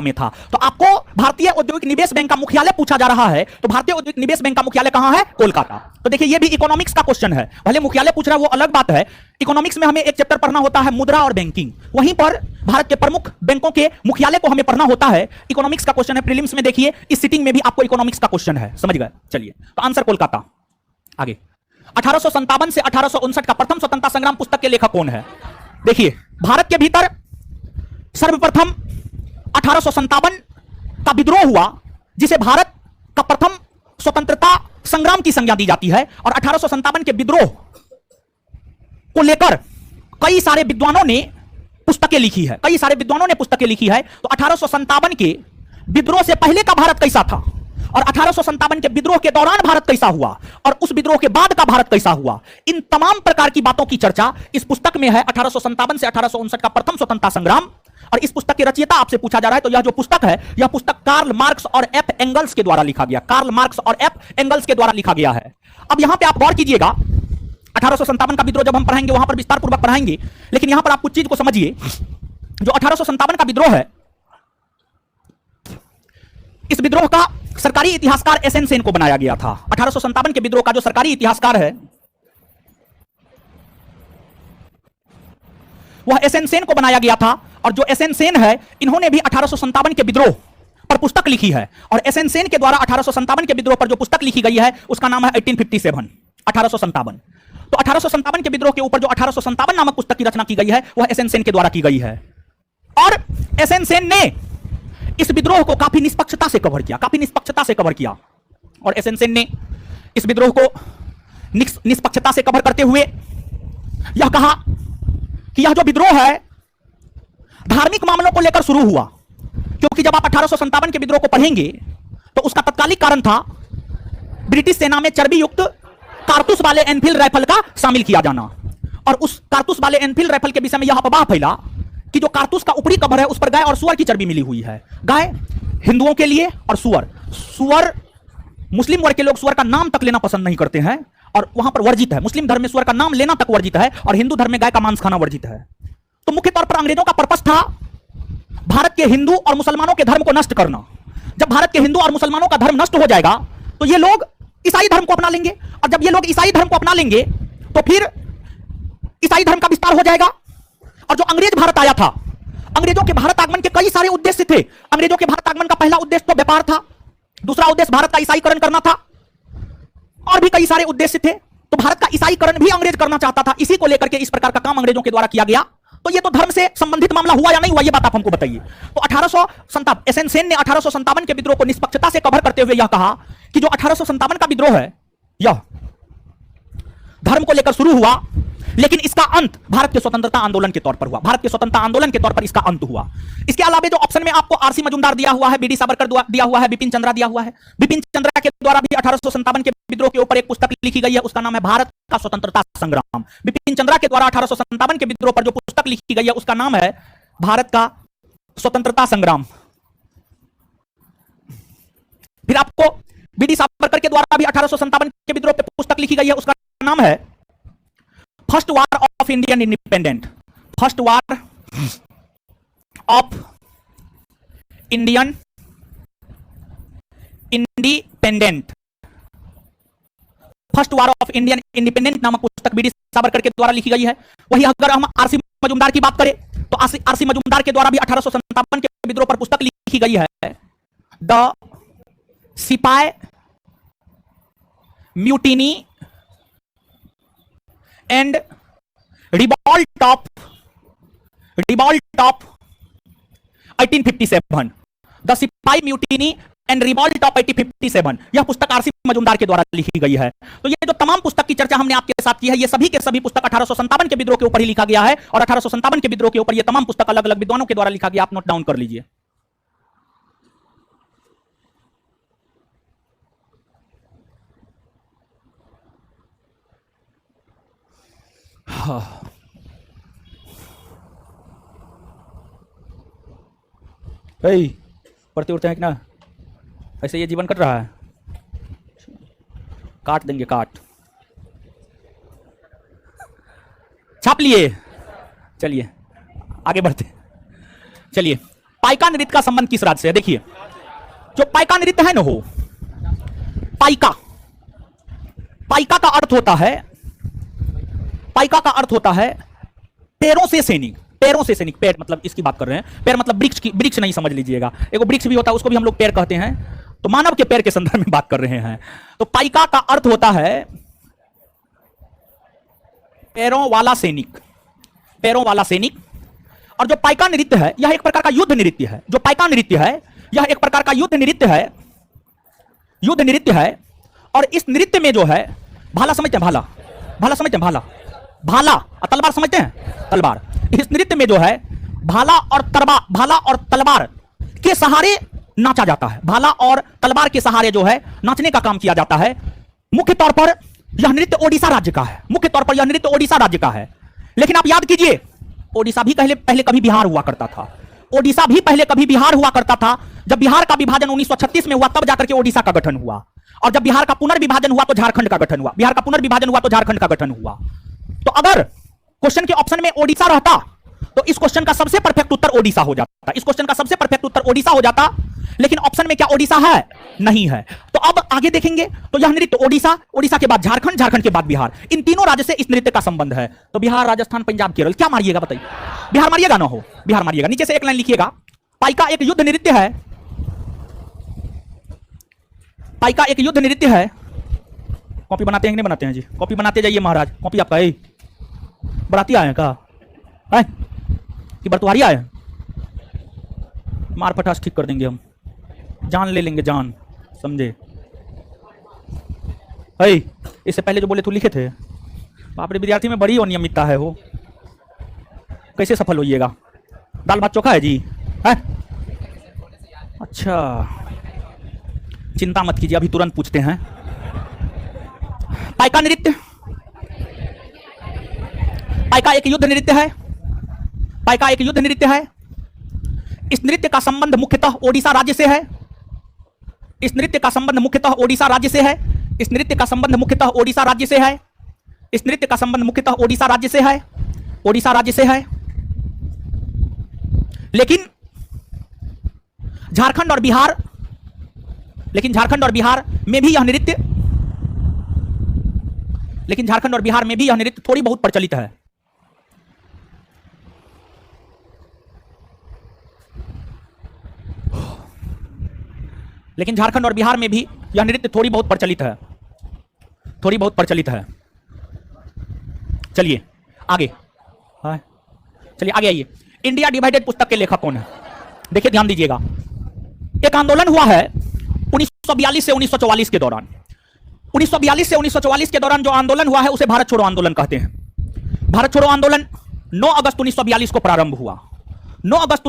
में था। तो आपको भारतीय औद्योगिक निवेश बैंक का मुख्यालय पूछा जा रहा है, तो भारतीय औद्योगिक निवेश बैंक का मुख्यालय कहां है? कोलकाता। तो देखिए, यह भी इकोनॉमिक्स का क्वेश्चन है, भले मुख्यालय पूछ रहा है वो अलग बात है। इकोनॉमिक्स में हमें एक चैप्टर पढ़ना होता है मुद्रा और बैंकिंग, वहीं पर भारत के प्रमुख बैंकों के मुख्यालय को हमें पढ़ना होता है। इकोनॉमिक्स का क्वेश्चन है, प्रीलिम्स में देखिए, इस सिटिंग में भी आपको इकोनॉमिक्स का क्वेश्चन है, समझ गए? चलिए, तो आंसर कोलकाता। आगे, 1857 से 1859 का प्रथम स्वतंत्रता संग्राम पुस्तक के लेखक कौन है? देखिए, भारत के भीतर सर्वप्रथम 1857 का विद्रोह हुआ, जिसे भारत का प्रथम स्वतंत्रता संग्राम की संज्ञा दी जाती है। और 1857 के विद्रोह को लेकर कई सारे विद्वानों ने पुस्तकें लिखी है। तो 1857 के विद्रोह से पहले का भारत कैसा था, और 1857 के विद्रोह के दौरान भारत कैसा हुआ, और उस विद्रोह के बाद का भारत कैसा हुआ, इन तमाम प्रकार की बातों की चर्चा इस पुस्तक में है। 1857 से 1859 का प्रथम स्वतंत्रता संग्राम। और इस पुस्तक के रचयिता आपसे पूछा जा रहा है, तो यह जो पुस्तक है, यह पुस्तक कार्ल मार्क्स और एफ एंगल्स के द्वारा लिखा गया है। अब यहां पे आप गौर कीजिएगा, 1857 का विद्रोह जब हम पढ़ाएंगे वहां पर विस्तार पूर्वक पढ़ाएंगे, लेकिन यहां पर आप कुछ चीज को समझिए। जो 1857 का विद्रोह है, इस विद्रोह का सरकारी इतिहासकार एस एन सेन को बनाया गया था। 1857 के विद्रोह का जो सरकारी इतिहासकार है वह एस एन सेन को बनाया गया था। और जो एस एन सेन है, इन्होंने भी 1857 के विद्रोह पर पुस्तक लिखी है। और एस एन सेन के द्वारा 1857 के विद्रोह पर जो पुस्तक लिखी गई है उसका नाम है 1857। तो 1857 के विद्रोह के ऊपर जो 1857 नामक पुस्तक की रचना की गई है वह एस एन सेन के द्वारा की गई है। और एस एन सेन ने इस विद्रोह को काफी निष्पक्षता से कवर किया, और एस एन सेन ने इस विद्रोह को निष्पक्षता से कवर करते हुए यह कहा कि यह जो विद्रोह है धार्मिक मामलों को लेकर शुरू हुआ, क्योंकि जब आप 1857 के विद्रोह को पढ़ेंगे तो उसका तत्कालिक कारण था ब्रिटिश सेना में चर्बी युक्त कारतूस वाले एनफील्ड राइफल का शामिल किया जाना। और उस कारतूस वाले एनफील्ड राइफल के विषय में यह अफवाह फैला कि जो कारतूस का ऊपरी कवर है उस पर गाय और सुअर की चर्बी मिली हुई है। गाय हिंदुओं के लिए, और सुअर मुस्लिम वर्ग के लोग सुअर का नाम तक लेना पसंद नहीं करते हैं, और वहां पर वर्जित है। मुस्लिम धर्म में सुअर का नाम लेना तक वर्जित है, और हिंदू धर्म में गाय का मांस खाना वर्जित है। तो मुख्य तौर पर अंग्रेजों का पर्पस था भारत के हिंदू और मुसलमानों के धर्म को नष्ट करना। जब भारत के हिंदू और मुसलमानों का धर्म नष्ट हो जाएगा तो ये लोग ईसाई धर्म को अपना लेंगे, और जब ये लोग ईसाई धर्म को अपना लेंगे तो फिर ईसाई धर्म का विस्तार हो जाएगा। और जो अंग्रेज भारत आया था, अंग्रेजों के भारत आगमन के कई सारे उद्देश्य थे। अंग्रेजों के भारत आगमन का पहला उद्देश्य तो व्यापार था, दूसरा उद्देश्य भारत का ईसाईकरण करना था, और भी कई सारे उद्देश्य थे। तो भारत का ईसाईकरण भी अंग्रेज करना चाहता था। इसी को लेकर के इस प्रकार का काम अंग्रेजों के द्वारा किया गया। तो ये तो धर्म से संबंधित मामला हुआ या नहीं हुआ, ये बात आप हमको बताइए। तो 1857 एसएन सेन ने 1857 के विद्रोह को निष्पक्षता से कवर करते हुए यह कहा कि जो 1857 का विद्रोह है यह धर्म को लेकर शुरू हुआ, लेकिन इसका अंत भारत के स्वतंत्रता आंदोलन के तौर पर हुआ। भारत के स्वतंत्रता आंदोलन के तौर पर इसका अंत हुआ। इसके अलावा जो ऑप्शन में आपको आरसी मजूमदार दिया हुआ है, बीडी सावरकर दिया हुआ है, बिपिन चंद्रा दिया हुआ है। बिपिन चंद्रा के द्वारा भी 1857 के विद्रोह के ऊपर एक पुस्तक लिखी गई है, उसका नाम है भारत का स्वतंत्रता संग्राम। बिपिन चंद्रा के द्वारा 1857 के विद्रोह पर जो पुस्तक लिखी गई है उसका नाम है भारत का स्वतंत्रता संग्राम। फिर आपको बीडी सावरकर के द्वारा भी 1857 के विद्रोह पर पुस्तक लिखी गई है, उसका नाम है first war of Indian independent. First war of Indian independent. First war of Indian independent नामक पुस्तक बीडी सावरकर के द्वारा लिखी गई है। वही अगर हम आरसी मजूमदार की बात करें तो आरसी मजूमदार के द्वारा भी 1857 के विद्रोह पर पुस्तक लिखी गई है, द सिपाही mutiny and revolt of 1857। The सिपाही म्यूटिनी एंड रिवॉल्ट ऑफ 1857। यह पुस्तक आरसी मजूमदार के द्वारा लिखी गई है। तो ये जो तमाम पुस्तक की चर्चा हमने आपके साथ की है, ये सभी के सभी पुस्तक 1857 के विद्रोह के ऊपर ही लिखा गया है, और 1857 के विद्रोह के ऊपर ये तमाम पुस्तक अलग अलग विद्वानों के द्वारा लिखा गया। आप नोट डाउन कर लीजिए। पढ़ते उड़ते हैं कि ना, ऐसे ये जीवन कट रहा है, काट देंगे, काट छाप लिए। चलिए आगे बढ़ते। चलिए, पाइका नृत्य का संबंध किस राज्य से है? देखिए, जो पाइका नृत्य है ना, हो पाइका, पाइका का अर्थ होता है, पाइका का अर्थ होता है पैरों से सैनिक। पैरों से सैनिक, पैर मतलब इसकी बात कर रहे हैं, पैर मतलब वृक्ष की, वृक्ष नहीं समझ लीजिएगा, एक वृक्ष भी होता है उसको भी हम लोग पैर कहते हैं, तो मानव के पैर के संदर्भ में बात कर रहे हैं। तो पाइका का अर्थ होता है पैरों वाला सैनिक, पैरों वाला सैनिक। और जो पाइका नृत्य है यह एक प्रकार का युद्ध नृत्य है। जो पाइका नृत्य है यह एक प्रकार का युद्ध नृत्य है, युद्ध नृत्य है। और इस नृत्य में जो है, भाला समझते हैं, भाला, भाला समझते हैं, भाला, भाला और तलवार समझते हैं, तलवार। इस नृत्य में जो है भाला और तलवार के सहारे नाचा जाता है। भाला और तलवार के सहारे जो है नाचने का काम किया जाता है। मुख्य तौर पर यह नृत्य ओडिशा राज्य का है, मुख्य तौर पर यह नृत्य ओडिशा राज्य का है। लेकिन आप याद कीजिए, ओडिशा भी पहले कभी बिहार हुआ करता था। ओडिशा भी पहले कभी बिहार हुआ करता था। जब बिहार का विभाजन 1936 में हुआ तब जाकर के ओडिशा का गठन हुआ, और जब बिहार का पुनर्विभाजन हुआ तो झारखंड का गठन हुआ, बिहार का पुनर्विभाजन हुआ तो झारखंड का गठन हुआ। तो अगर क्वेश्चन के ऑप्शन में ओडिशा रहता तो इस क्वेश्चन का सबसे परफेक्ट उत्तर ओडिशा हो जाता, इस क्वेश्चन का सबसे परफेक्ट उत्तर ओडिशा हो जाता। लेकिन ऑप्शन में क्या ओडिशा है? नहीं है। तो अब आगे देखेंगे तो यह नृत्य ओडिशा, ओडिशा के बाद झारखंड, झारखंड के बाद बिहार, इन तीनों राज्य से इस नृत्य का संबंध है। तो बिहार, राजस्थान, पंजाब, केरल, क्या मारिएगा बताइए? बिहार मारिएगा ना, हो बिहार मारिएगा। नीचे से एक लाइन लिखिएगा, पाइका एक युद्ध नृत्य है, पाइका एक युद्ध नृत्य है। कॉपी बनाते हैं कि नहीं बनाते हैं जी? कॉपी बनाते जाइए महाराज। कॉपी आपका है? बराती आए हैं का है कि बरतुहारी आए हैं? मार पटास ठीक कर देंगे हम, जान ले लेंगे, जान, समझे? है इससे पहले जो बोले तो लिखे थे। बाप रे, विद्यार्थी में बड़ी अनियमितता है। हो कैसे सफल होइएगा? दाल भात चोखा है जी? है? अच्छा, चिंता मत कीजिए, अभी तुरंत पूछते हैं। पाइका नृत्य, पाइका एक युद्ध नृत्य है, पाइका एक युद्ध नृत्य है। इस नृत्य का संबंध मुख्यतः ओडिशा राज्य से है, इस नृत्य का संबंध मुख्यतः ओडिशा राज्य से है, इस नृत्य का संबंध मुख्यतः ओडिशा राज्य से है, इस नृत्य का संबंध मुख्यतः ओडिशा राज्य से है, ओडिशा राज्य से है। लेकिन झारखंड और बिहार, लेकिन झारखंड और बिहार में भी यह नृत्य लेकिन झारखंड और बिहार में भी यह नृत्य थोड़ी बहुत प्रचलित है। लेकिन झारखंड और बिहार में भी यह नृत्य थोड़ी बहुत प्रचलित है, थोड़ी बहुत प्रचलित है। चलिए आगे, चलिए आगे आइए। इंडिया डिवाइडेड पुस्तक के लेखक कौन है? देखिए ध्यान दीजिएगा, एक आंदोलन हुआ है 1942 से 1944 के दौरान। 1942 से 1944 के दौरान जो आंदोलन हुआ है उसे भारत छोड़ो आंदोलन कहते हैं। भारत छोड़ो आंदोलन 9 अगस्त 1942 को प्रारंभ हुआ। 9 अगस्त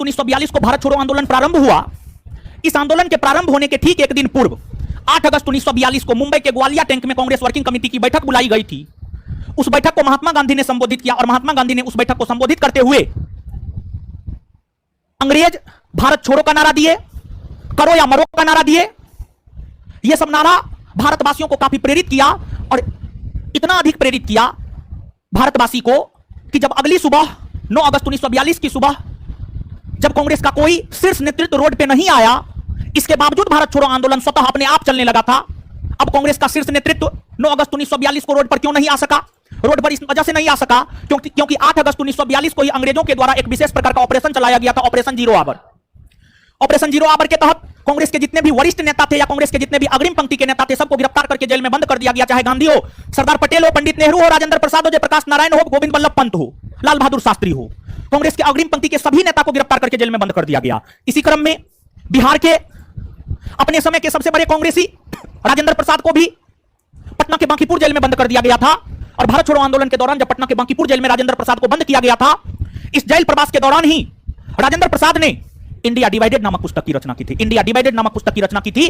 1942 को भारत छोड़ो आंदोलन प्रारंभ हुआ। इस आंदोलन के प्रारंभ होने के ठीक एक दिन पूर्व 8 अगस्त 1942 को मुंबई के ग्वालिया टैंक में कांग्रेस वर्किंग कमेटी की बैठक बुलाई गई थी। उस बैठक को महात्मा गांधी ने संबोधित किया और महात्मा गांधी ने उस बैठक को संबोधित करते हुए अंग्रेज भारत छोड़ो का नारा दिए, करो या मरो का नारा दिए। यह सब नारा भारतवासियों को काफी प्रेरित किया और इतना अधिक प्रेरित किया भारतवासी को कि जब अगली सुबह 9 अगस्त 1942 की सुबह जब कांग्रेस का कोई शीर्ष नेतृत्व रोड पे नहीं आया, इसके बावजूद भारत छोड़ो आंदोलन स्वतः अपने आप चलने लगा था। अब कांग्रेस का शीर्ष नेतृत्व 9 अगस्त 1942 को रोड पर क्यों नहीं आ सका? रोड पर इस वजह से नहीं आ सका क्योंकि 8 अगस्त 1942 को ही अंग्रेजों के द्वारा एक विशेष प्रकार का ऑपरेशन चलाया गया था, operation zero hour. Operation zero hour के तहत कांग्रेस के जितने भी वरिष्ठ नेता थे या कांग्रेस के जितने भी अग्रिम पंक्ति के नेता थे, सबको गिरफ्तार करके जेल में बंद कर दिया गया। चाहे गांधी हो, सरदार पटेल हो, पंडित नेहरू हो, राजेंद्र प्रसाद हो, जयप्रकाश नारायण हो, गोविंद वल्लभ पंत हो, लाल बहादुर शास्त्री हो, कांग्रेस के अग्रिम पंक्ति के सभी नेता को गिरफ्तार करके जेल में बंद कर दिया गया। इसी क्रम में बिहार के अपने समय के सबसे बड़े कांग्रेसी राजेंद्र प्रसाद को भी पटना के बांकीपुर जेल में बंद कर दिया गया था। और भारत छोड़ो आंदोलन के दौरान जब पटना के बांकीपुर जेल में राजेंद्र प्रसाद को बंद किया गया था, इस जेल प्रवास के दौरान ही राजेंद्र प्रसाद ने इंडिया डिवाइडेड नामक पुस्तक की रचना की थी। इंडिया डिवाइडेड नामक पुस्तक की रचना की थी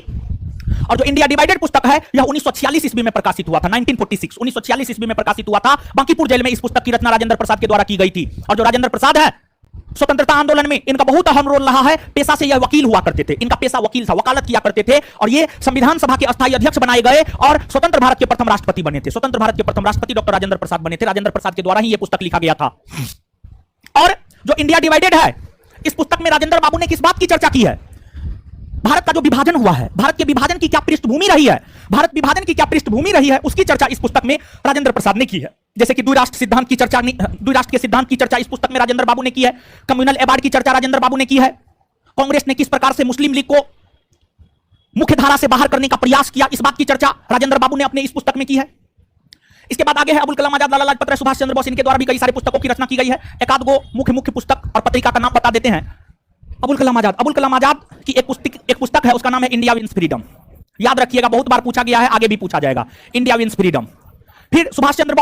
और जो इंडिया डिवाइडेड पुस्तक है यह 1946 ईस्वी में प्रकाशित हुआ था। 1946 ईस्वी में प्रकाशित हुआ था। बांकीपुर जेल में इस पुस्तक की रचना राजेंद्र प्रसाद के द्वारा की गई थी। और जो राजेंद्र प्रसाद है, स्वतंत्रता आंदोलन में इनका बहुत अहम रोल रहा है। पेशा से यह वकील हुआ करते थे, इनका पेशा वकील था, वकालत किया करते थे और ये संविधान सभा के अस्थायी अध्यक्ष बनाए गए और स्वतंत्र भारत के प्रथम राष्ट्रपति बने थे। स्वतंत्र भारत के प्रथम राष्ट्रपति डॉक्टर राजेंद्र प्रसाद बने थे। राजेंद्र प्रसाद के द्वारा ही यह पुस्तक लिखा गया था। और जो इंडिया डिवाइडेड है, इस पुस्तक में राजेंद्र बाबू ने किस बात की चर्चा की है? भारत का जो विभाजन हुआ है, भारत के विभाजन की क्या पृष्ठभूमि रही है, भारत विभाजन की क्या पृष्ठभूमि रही है, उसकी चर्चा इस पुस्तक में राजेंद्र प्रसाद ने की है। जैसे कि द्विराष्ट्र सिद्धांत की चर्चा, द्विराष्ट्र के सिद्धांत की चर्चा इस पुस्तक में राजेंद्र बाबू ने की है। कम्युनल एबार्ड की चर्चा राजेंद्र बाबू ने की है। कांग्रेस ने किस प्रकार से मुस्लिम लीग को मुख्य धारा से बाहर करने का प्रयास किया, इस बात की चर्चा राजेंद्र बाबू ने अपने इस पुस्तक में की है। इसके बाद आगे है अबुल कलाम आजाद, लाला लाजपत राय, सुभाष चंद्र बोस, इनके द्वारा भी कई सारे पुस्तकों की रचना की गई है। एक आध गो मुख्य पुस्तक और पत्रिका का नाम बता देते हैं। अबुल कलाम आजाद की एक पुस्तक है, उसका नाम है इंडिया विंस फ्रीडम। याद रखिएगा, बहुत बार पूछा गया है, आगे भी पूछा जाएगा। India wins freedom. फिर सुभाष चंद्र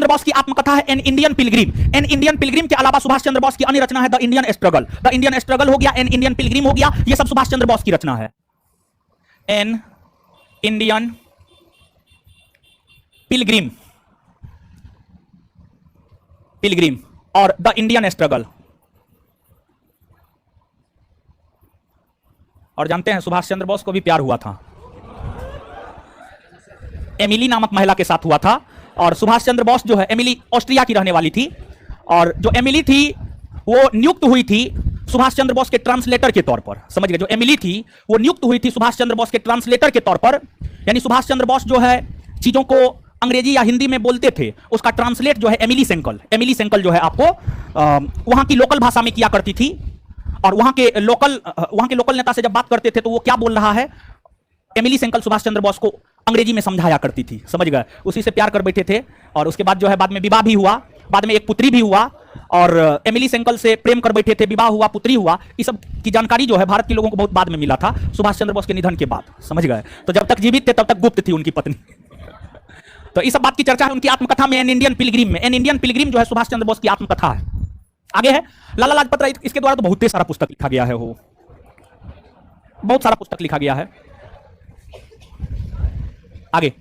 बोस की आत्मकथा है an Indian pilgrim. An Indian pilgrim के अलावा सुभाष चंद्र बोस की अन्य रचना है the Indian struggle. The Indian struggle हो गया, एन इंडियन पिलग्रिम हो गया, ये सब सुभाष चंद्र बोस की रचना है। एन इंडियन पिलग्रिम और द इंडियन स्ट्रगल। और जानते हैं सुभाष चंद्र बोस को भी प्यार हुआ था, एमिली नामक महिला के साथ हुआ था। और सुभाष चंद्र बोस जो है, एमिली ऑस्ट्रिया की रहने वाली थी और जो एमिली थी वो नियुक्त हुई थी सुभाष चंद्र बोस के ट्रांसलेटर के तौर पर। समझ गए, जो एमिली थी वो नियुक्त हुई थी सुभाष चंद्र बोस के ट्रांसलेटर के तौर पर। यानी सुभाष चंद्र बोस जो है चीजों को अंग्रेजी या हिंदी में बोलते थे, उसका ट्रांसलेट जो है एमिली सेंकल जो है आपको वहां की लोकल भाषा में किया करती थी। और वहां के लोकल नेता से जब बात करते थे तो वो क्या बोल रहा है, एमिली सेंकल सुभाष चंद्र बोस को अंग्रेजी में समझाया करती थी। समझ गए, उसी से प्यार कर बैठे थे। और उसके बाद जो है बाद में विवाह भी हुआ, बाद में एक पुत्री भी हुआ और एमिली सेंकल से प्रेम कर बैठे थे, विवाह हुआ, पुत्री हुआ। इस सब की जानकारी जो है भारत के लोगों को बहुत बाद में मिला था, सुभाष चंद्र बोस के निधन के बाद। समझ गए, तो जब तक जीवित थे तब तक गुप्त थी उनकी पत्नी। तो इस सब बात की चर्चा है उनकी आत्मकथा में, एन इंडियन पिलग्रिम में। एन इंडियन पिलग्रिम जो है सुभाष चंद्र बोस की आत्मकथा है। आगे है लाला लाजपत राय, इसके द्वारा तो बहुत सारा पुस्तक लिखा गया है, हो बहुत सारा पुस्तक लिखा गया है। आगे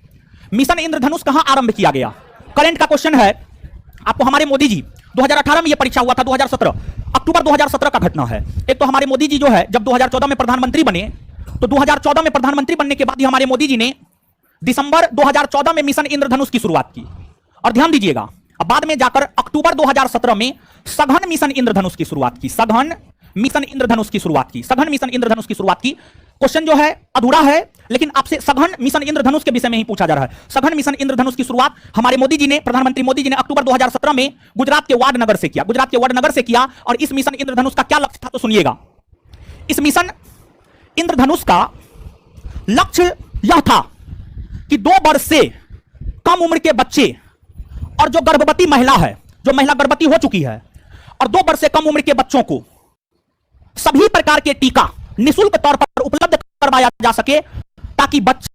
मिशन इंद्रधनुष कहां आरंभ किया गया? करंट का क्वेश्चन है आपको। हमारे मोदी जी 2018 में यह परीक्षा हुआ था, 2017 अक्टूबर 2017 का घटना है। एक तो हमारे मोदी जी जो है जब 2014 में प्रधानमंत्री बने, तो 2014 में प्रधानमंत्री बनने के बाद ही हमारे मोदी जी ने दिसंबर 2014 में मिशन इंद्रधनुष की शुरुआत की। और ध्यान दीजिएगा, अब बाद में जाकर अक्टूबर 2017 में सघन मिशन इंद्रधनुष की शुरुआत की। सघन मिशन इंद्रधनुष की शुरुआत की, सघन मिशन इंद्रधनुष की शुरुआत की। क्वेश्चन जो है अधूरा है, लेकिन आपसे सघन मिशन इंद्रधनुष के विषय में ही पूछा जा रहा है। सघन मिशन इंद्रधनुष की शुरुआत हमारे मोदी जी ने, प्रधानमंत्री मोदी जी ने अक्टूबर 2017 में गुजरात के वाडनगर से किया, गुजरात के वाडनगर से किया। और इस मिशन इंद्रधनुष का क्या लक्ष्य था तो सुनिएगा। इस मिशन इंद्रधनुष का लक्ष्य यह था कि 2 वर्ष से कम उम्र के बच्चे और जो गर्भवती महिला है, जो महिला गर्भवती हो चुकी है, और 2 वर्ष से कम उम्र के बच्चों को सभी प्रकार के टीका निःशुल्क तौर पर उपलब्ध करवाया जा सके, ताकि बच्चे